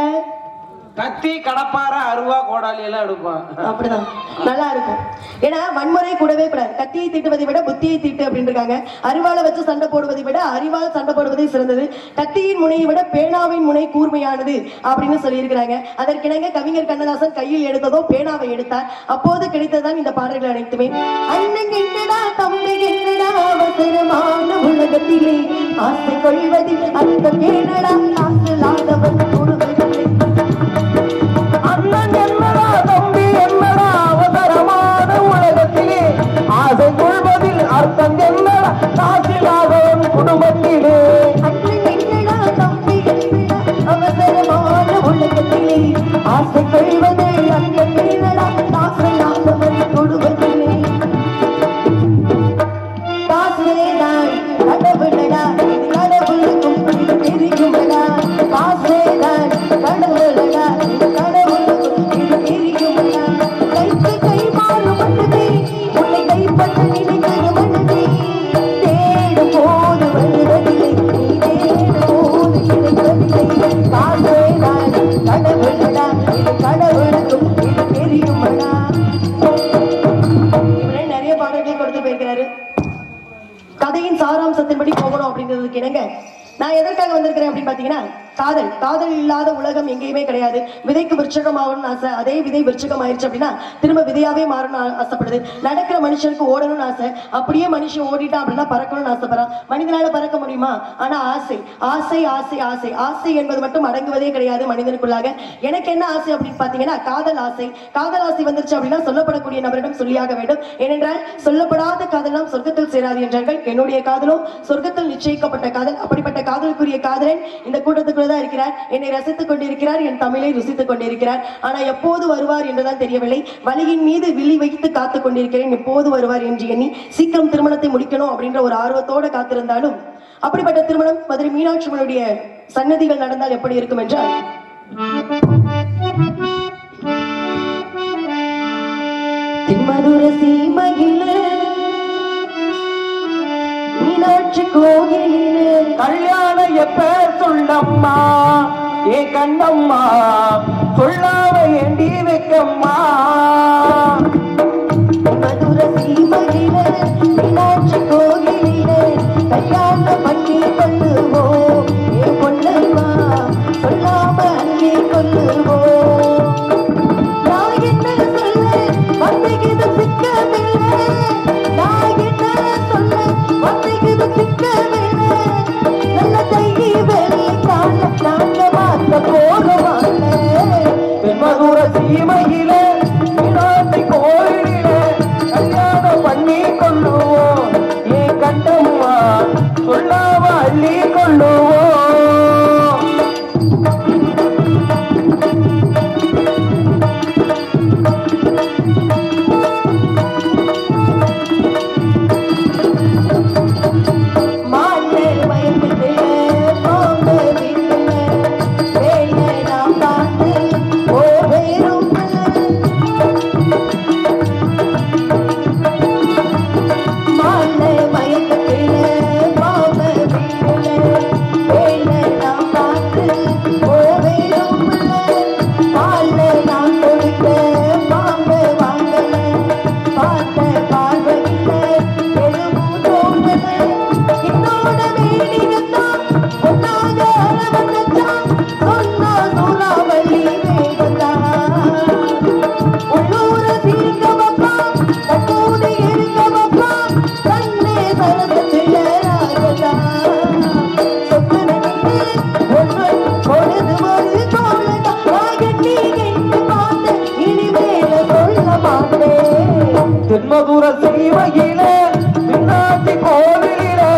கத்தி கடப்பார அருவா கோடாலி எல்லாம் எடுப்பான். அப்படிதான் நல்லா இருக்கும். ஏன்னா வன்முறை கூடவே கூடாது. கத்தியை தீட்டுவதை விட புத்தியை தீட்டு அப்படின்னு இருக்காங்க. அரிவாளை வச்சு சண்டை போடுவதை விட அறிவால் சண்டை போடுவதே சிறந்தது. கத்தியின் முனையை விட பேனாவின் முனை கூர்மையானது அப்படின்னு சொல்லி இருக்கிறாங்க. அதற்கிணங்க கவிஞர் கண்ணதாசன் கையில் எடுத்ததோ பேனாவை எடுத்தார். அப்போது கிடைத்ததான் இந்த பாடல்கள் அனைத்துமே. அண்ணன் என்னடா தம்பி என்னடா அவசரமான உலகத்திலே ஆசை கொள்வதில் அர்த்தம் ஏனடா ஆசலாதவன் கூறுவதில்லை. அண்ணன் என்னடா தம்பி என்னடா அவசரமான உலகத்திலே ஆசை கொள்வதில் அர்த்தம் என்னடா காசிலாதவன் குடும்பத்திலே. அண்ணன் என்னடா தம்பி என்னடா அவசரமான உலகத்திலே ஆசை கொள்வதில் அர்த்தம் ஏனடா ஆசலாதவன் குடும்பத்திலே. காசேதான் கடவுளடா கடவுளுக்கும் இது தெரியுமடா. காசேதான் கடவுளடா கடவுளுக்கும் இது தெரியுமடா. கைக்கு கை மாறும் மனதே உன்னை கைப்பற்ற நினைக்கிற மனதே தேடும் போது வருவதில்லை நீ தேடும் போது கிடைப்பதில்லை. காசேதான் கடவுளடா இது கடவுளுக்கும் இது தெரியுமடா. இவரே நிறைய பாடல்களை கொடுத்து போயிருக்கிறாரு. கதையின் சாராம்சத்தின்படி போகணும் அப்படின்றதுக்கு இணங்க நான் எதற்காக வந்திருக்கிறேன் அப்படின்னு பாத்தீங்கன்னா, காதல் காதல் இல்லாத உலகம் எங்கேயுமே கிடையாது. விதைக்கு விருட்சகம் ஆகணும்னு ஆசை, அதே விதை விருட்சகம் ஆயிடுச்சு அப்படின்னா திரும்ப விதையாவே மாறணும்னு ஆசைப்படுது. நடக்கிற மனுஷனுக்கு ஓடணும்னு ஆசை, அப்படியே மனுஷன் ஓடிட்டா அப்படின்னா பறக்கணும்னு ஆசைப்படுறான். மனிதனால பறக்க முடியுமா? ஆனா ஆசை ஆசை ஆசை ஆசை ஆசை என்பது மட்டும் அடங்குவதே கிடையாது மனிதனுக்குள்ளாக. எனக்கு என்ன ஆசை அப்படின்னு பாத்தீங்கன்னா காதல் ஆசை. காதல் ஆசை வந்துருச்சு அப்படின்னா சொல்லப்படக்கூடிய நபரிடம் சொல்லியாக வேண்டும். ஏனென்றால் சொல்லப்படாத காதலாம் சொர்க்கத்தில் சேராது என்றார்கள். என்னுடைய காதலும் சொர்க்கத்தில் நிச்சயிக்கப்பட்ட காதல். அப்படிப்பட்ட காதலுக்குரிய காதலன் இந்த கூட்டத்துக்குள்ள தான் இருக்கிறார். என்னை ரசித்துக் கொண்டிருக்கிறார், என் தமிழை ருசித்துக் கொண்டிருக்கிறார். ஆனா எப்போது வருவார் என்றுதான் தெரியவில்லை. வழியின் மீது விழி வைத்து காத்துக் கொண்டிருக்கிறேன், எப்போது வருவார் என்று எண்ணி. சீக்கிரம் திருமணத்தை முடிக்கணும் அப்படின்ற ஒரு ஆர்வத்தோட காத்திருந்தாலும் அப்படிப்பட்ட திருமணம் மதுரை மீனாட்சி அம்மனுடைய சன்னதிகள் நடந்தால் எப்படி இருக்கும் என்றால், தென்மதுரை சீமையிலே மீனாட்சி கோயிலிலே கல்யாணம் எப்ப சொல்லம்மா ஏ கண்ணம்மா சொல்லாம ஏண்டி வைக்கம்மா. மதுரை சீமையிலே மீனாட்சி கோயிலிலே கல்யாணம் பண்ணி கொள்ளுவோம் ஏ பொன்னம்மா சொல்லாம அள்ளி கொள்ளுவோம். நான் என்ன சொல்ல வந்தது சிக்கவில்லை, நான் என்ன சொல்ல வந்தது சிக்கவில்லை. நல்ல தையி வெள்ளை கால நாங்க மாத்த போகவாங்க. தென்மதுர சீமையிலே மீனாட்சி கோயிலிலே கல்யாணம் பண்ணி கொள்ளுவோம் ஏ கண்டம்மா சொல்லாம அள்ளி கொள்ளுவோம். மாலை மயக்கத்திலே போங்க வீட்டுல வேலை நான் பார்த்து போவேரும். மாலை மயக்கத்திலே போங்க வீட்டுல வேலை நான் பார்த்து போவேரும். பாலை நான் கொடுக்க வாங்க வாங்கல பார்த்த பார்வையில எதுவும் தோன்றல. என்னோட வேடிக்கைத்தான் ஒன்னாக அரவணைச்சான் சொன்னா சூறாவளி வேகத்தான். உள்ளூர சிரிக்க வைப்பான் தன்னோடு இருக்க வைப்பான் கண்ணே சரசத்தில ராஜதான். சொத்து நினைத்து ஒன்று பொழுது ஒரு தோழதான் நான் எண்ணி எண்ணி பார்த்தேன் இனிமேல சொல்ல மாட்டேன். தென்மதுர சீமையிலே மீனாட்சி கோவிலிலே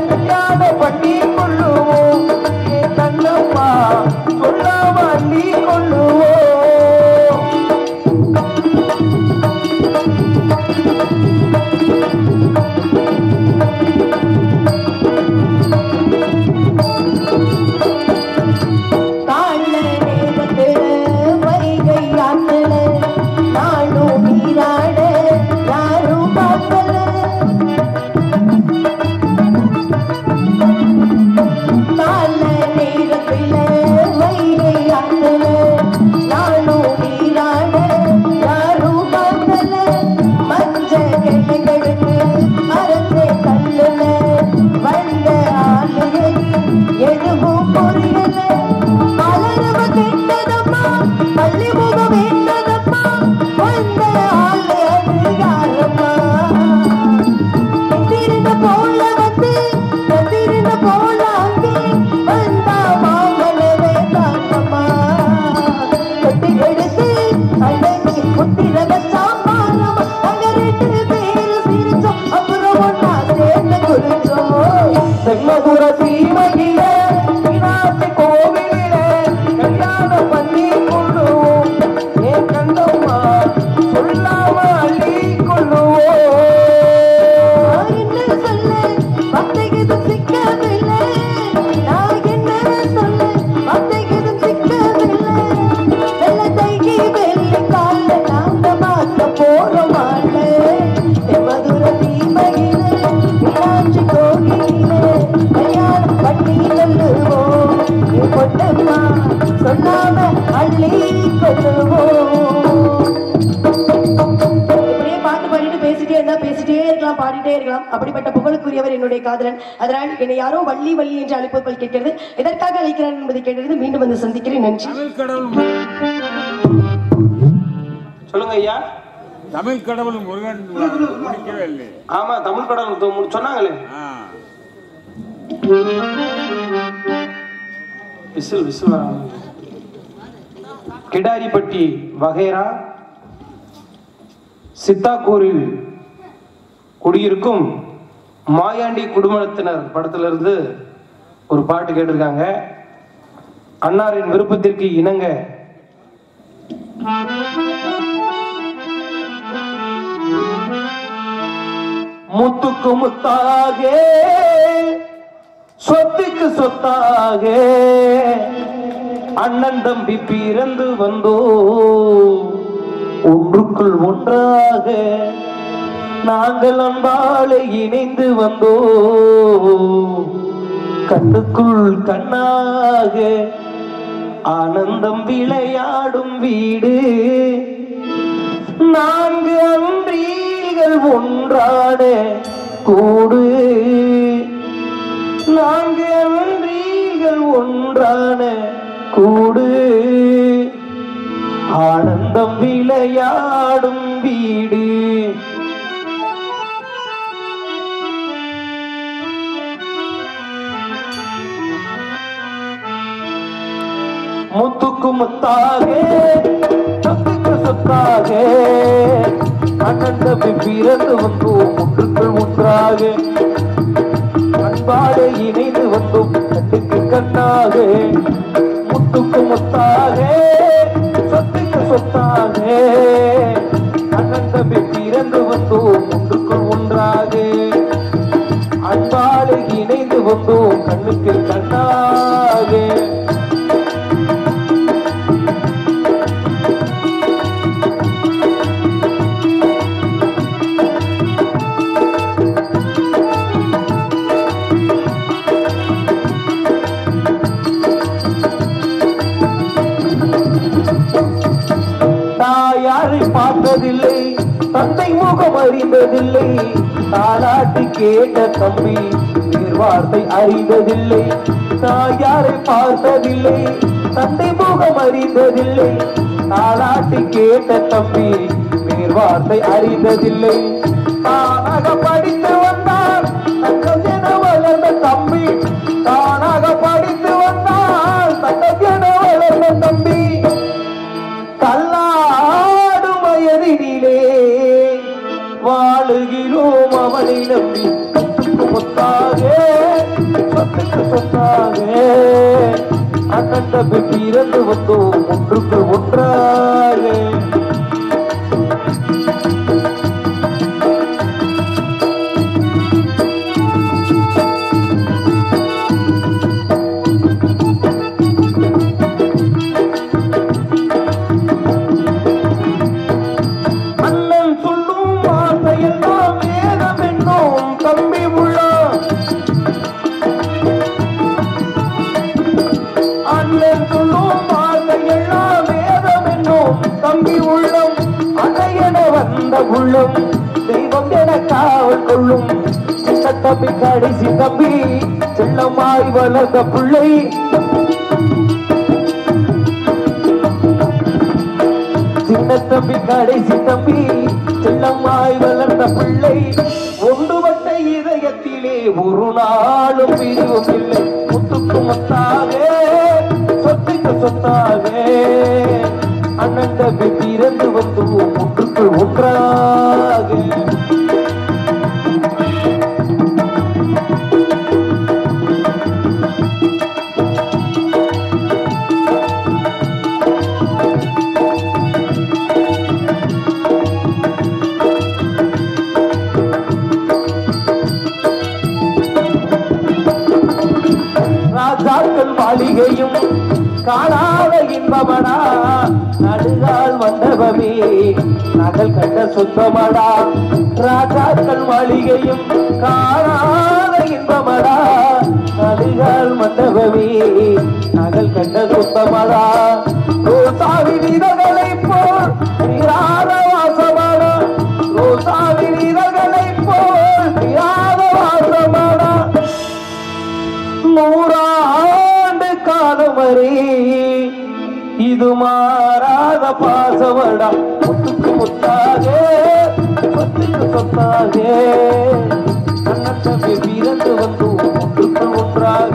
கல்யாணம் பண்ணி கொள்ளுவோம் ஏ கண்ணம்மா சொல்லாம அள்ளி கொள்ளுவோம். கால நேரத்துல வைகை ஆத்துல நானும் நீராட யாரும் சொல்லிட்டே இருந்தா பேசிட்டே இருக்கலாம், பாடிட்டே இருக்கலாம். அப்படிப்பட்ட புகழுக்குரியவர் என்னுடைய காதலன். அதனால் என்னை யாரோ வள்ளி வள்ளி என்று அழைப்பவர்கள் கேட்கிறது. எதற்காக அழைக்கிறார் என்பதை கேட்டது. மீண்டும் வந்து சந்திக்கிறேன். நன்றி. சொல்லுங்க ஐயா. தமிழ் கடவுள் முருகன் முடிக்கவே இல்லை. ஆமா, தமிழ் கடவுள் சொன்னாங்களே. விசில் விசில் வராங்க. கிடாரிப்பட்டி வகைரா சித்தாக்கூரில் குடியிருக்கும் மாயாண்டி குடும்பத்தினர் படத்திலிருந்து ஒரு பாட்டு கேட்டிருக்காங்க. அன்னாரின் விருப்பத்திற்கு இணங்க முத்துக்கு முத்தாக சொத்துக்கு சொத்தாக அண்ணன் தம்பி பிறந்து வந்தோ ஒன்றுக்குள் ஒன்றாக நாங்கள் அன்பாலே இணைந்து வந்தோ கண்ணுக்குள் கண்ணாக ஆனந்தம் விளையாடும் வீடு நான்கு அன்றிகள் ஒன்றான கூடு நான்கு அன்றிகள் ஒன்றான கூடு ஆனந்தம் விளையாடும் வீடு. முத்துக்கு முத்தாக சொத்துக்கு சொத்தாக அண்ணன் தம்பி பிறந்து வந்தோம் ஒன்றுக்குள் ஒன்றாக அன்பாடு இணைந்து வந்தோம் கண்ணுக்கு கண்ணாக முத்துக்கு முத்தாக சொத்துக்கு சொத்தாக அண்ணன் தம்பி பிறந்து வந்தோம் ஒன்றுக்குள் ஒன்றாக அன்பாடு இணைந்து வந்தோம் கண்ணுக்கு கண்ணாக. தாயாரை பார்த்ததில்லை, தந்தை முகம் அறிந்ததில்லை, தாலாட்டு கேட்ட தம்பி வார்த்தை அறிந்ததில்லை. தாயாரை பார்த்ததில்லை, தந்தை முகம் அறிந்ததில்லை, தாலாட்டு கேட்ட தம்பி வார்த்தை அறிந்ததில்லை. தானாக படித்து வந்தார் தங்கம் என வளர்ந்த தம்பி, தானாக படித்து வந்தார் தங்கம் என வளர்ந்த தம்பி தள்ளாடும் வயதினிலே வாழுகிறோம் அவனை நம்பி சொத்துக்கு சொத்தாக சொத்துக்கு சொத்தாக அண்ணன் தம்பி பிறந்து வந்தோம் ஒன்றுக்கு ஒன்றாக. உள்ளம் தெய்வம் என காவல் கொள்ளும் சின்ன தம்பி கடைசி தம்பி செல்லமாய் வளர்ந்த பிள்ளை சின்ன தம்பி கடைசி தம்பி செல்லமாய் வளர்ந்த பிள்ளை ஒன்றுபட்ட இதயத்திலே ஒரு நாளும் பிரிவும் இல்லை. முத்துக்கு முத்தாக சொத்துக்கு சொத்தாக அண்ணன் தம்பி பிறந்து வந்தோம் ஒன்றுக்குள் ஒன்றாக. ராஜாக்கள் மாளிகையும் காணாத இன்பமடா நடுகால் மண்டபமே நகல் கண்ட சொந்தமடா. ராஜாக்கள் மாளிகையும் காணாத இன்பமடா நடுகால் மண்டபமே நகல் கண்ட சொந்தமடா. ரோசாவின் இதழ்களை போல் நீராத வாசமடா ரோசாவின் இதழ் கொத்தாக கண்ணத்தம்பி பிறந்து வந்தோம் ஒன்றுக்கு ஒன்றாக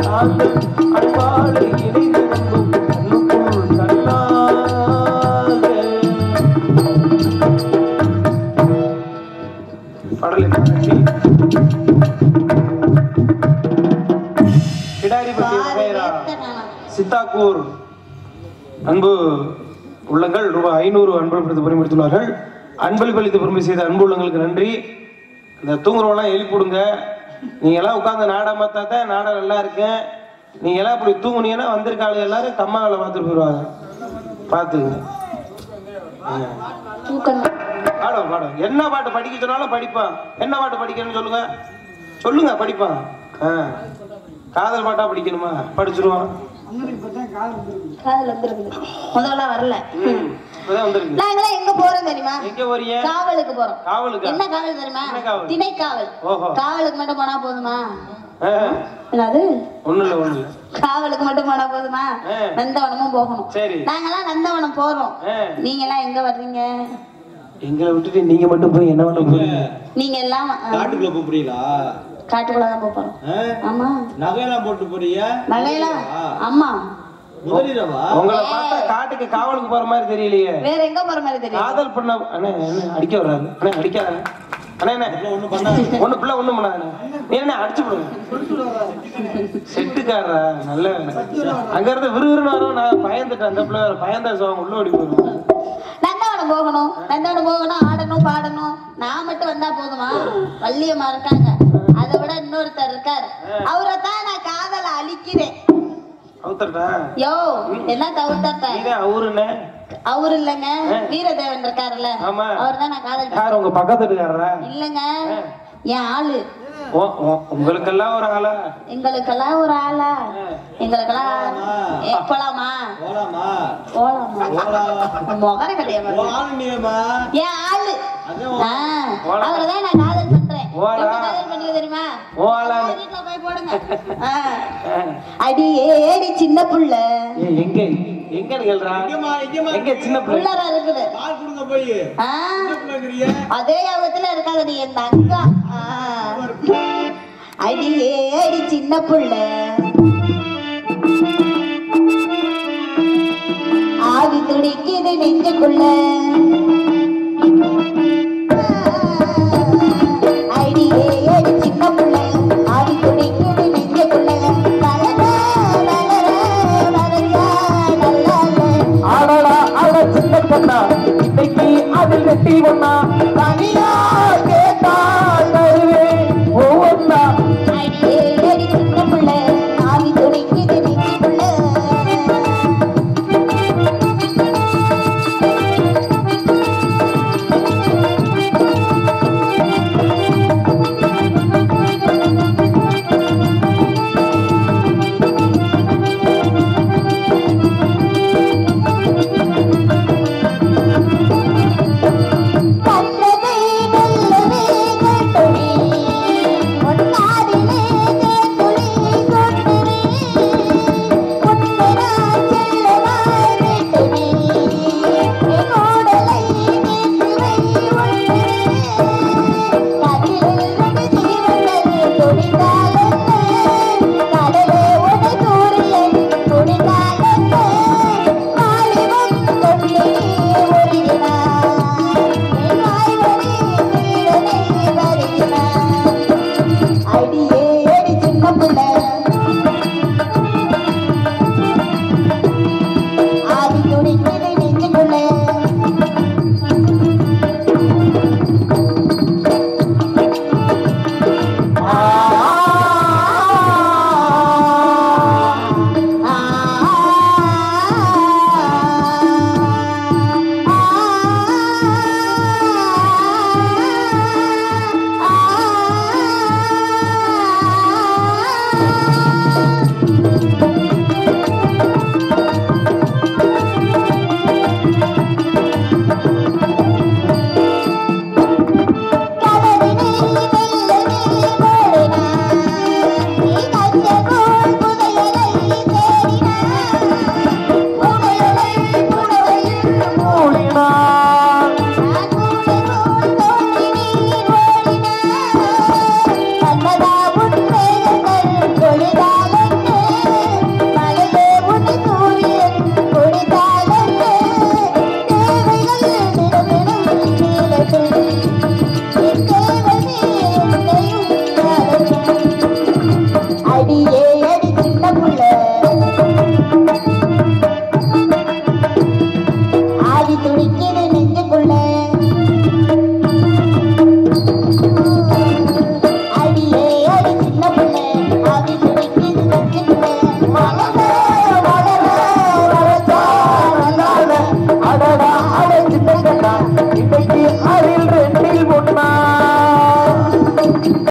நாங்கள் அன்பாடு இணைந்து வந்தோம் கண்ணுக்குள் கண்ணாக. பாடலை கிடாரிப்பட்டி வகைரா சித்தாக்கூர் அன்பு உள்ளங்கள் ரூபாய் 500 அன்பளித்து பெருமைப்படுத்தினார்கள். அன்பளிப்பளித்து பெருமை செய்த அன்பு உள்ளங்களுக்கு நன்றி. இந்த தூங்குறவெல்லாம் எழுப்பிடுங்க. நீங்க எல்லாம் உட்கார்ந்து நாடகம் பார்த்தா தான் நாடகம் நல்லா இருக்கு. நீங்க எல்லாம் இப்படி தூங்குனீங்கன்னா வந்திருக்காங்க எல்லாரும் கம்மாவில பார்த்துட்டு போயிடுவாங்க. பார்த்துங்க. பாடம் பாடம் என்ன பாட்டு படிக்க சொன்னாலும் படிப்பான். என்ன பாட்டு படிக்கணும்னு சொல்லுங்க சொல்லுங்க படிப்பான். காதல் பாட்டா படிக்கணுமா படிச்சிருவான். காதல் வந்திருக்குது முதல்ல வரல. நாங்களாம் எங்க போறோம் தெரியுமா? எங்க போறீங்க? காவலுக்கு போறோம். காவலுக்கு என்ன காவல் தெரியுமா? திணைக்காவல். காவலுக்கு மட்டும் போனா போதுமா? என்னது? ஒண்ணு இல்ல காவலுக்கு மட்டும் போனா போதுமா? நந்தவனமும் போகணும். நாங்கெல்லாம் நந்தவனம் போறோம். நீங்க எல்லாம் எங்க வர்றீங்க? எங்களை விட்டுட்டு நீங்க மட்டும் போய் என்ன பண்ண போறீங்க? நீங்க எல்லாம் காட்டுக்குள்ள போறீங்களா? காட்டுக்குள்ளதான் போறோம். ஆமா. நகையெல்லாம் போட்டு போறீங்க? நகையெல்லாம் ஆமா. முதலிரவா? உங்களை பார்த்தா காட்டுக்கு காவலுக்கு போற மாதிரி தெரியலையே. வேற எங்க போற மாதிரி தெரியும்? காதல் பண்ண அண்ணே என்ன அடிக்க வர்றாரு? அண்ணே அடிக்காத அண்ணே. என்ன ஒண்ணு பண்ணாத. ஒண்ணு பிள்ளை ஒண்ணும் பண்ணாத. நீ என்ன அடிச்சு போடுங்க. செட்டுக்காரா நல்ல அங்க இருந்து விறுவிறுன்னு வரும். நான் பயந்துட்டேன். அந்த பிள்ளை பயந்தா சோகம் உள்ள ஓடி போயிடும். நந்தவனம் போகணும். நந்தவனம் போகணும், ஆடணும் பாடணும். நான் மட்டும் வந்தா போதுமா? வள்ளியம்மா இருக்காங்க. அதை விட இன்னொருத்தர் இருக்காரு. அவரை தான் நான் காதல அழிக்கிறேன். யோ என்ன தவிர்த்தா? அவரு இல்லங்க வீரதேவன் இருக்காருல்ல, அவர் தான் நான் காதல். உங்க பக்கத்து இல்லங்க என் ஆளு. உங்களுக்கெல்லாம் ஒரு ஆளா? எங்களுக்கெல்லாம் ஒரு ஆளா? எங்களுக்கெல்லாம் போலாமா? முகர கிடையாது என் ஆளு. அவர்தான் நான் காதல் பண்றேன். காதல் பண்ணல தெரியுமா? வீட்டுல போய் போடுங்க. அடியேடி சின்ன புள்ள. எங்க எங்க எங்க சின்ன புள்ள இருக்குது? அதே யோகத்துல இருக்காது என் தங்கா. அடியேடி சின்ன புள்ள ஆவி துடிக்குது நெஞ்சுக்குள்ள. அடியேடி சின்ன புள்ள ஆவி துடிக்குது நெஞ்சுக்குள்ள. ஆடலா ஆட சின்ன பொண்ணா இன்னைக்கு அதில் வெட்டி ஒண்ணா தனியா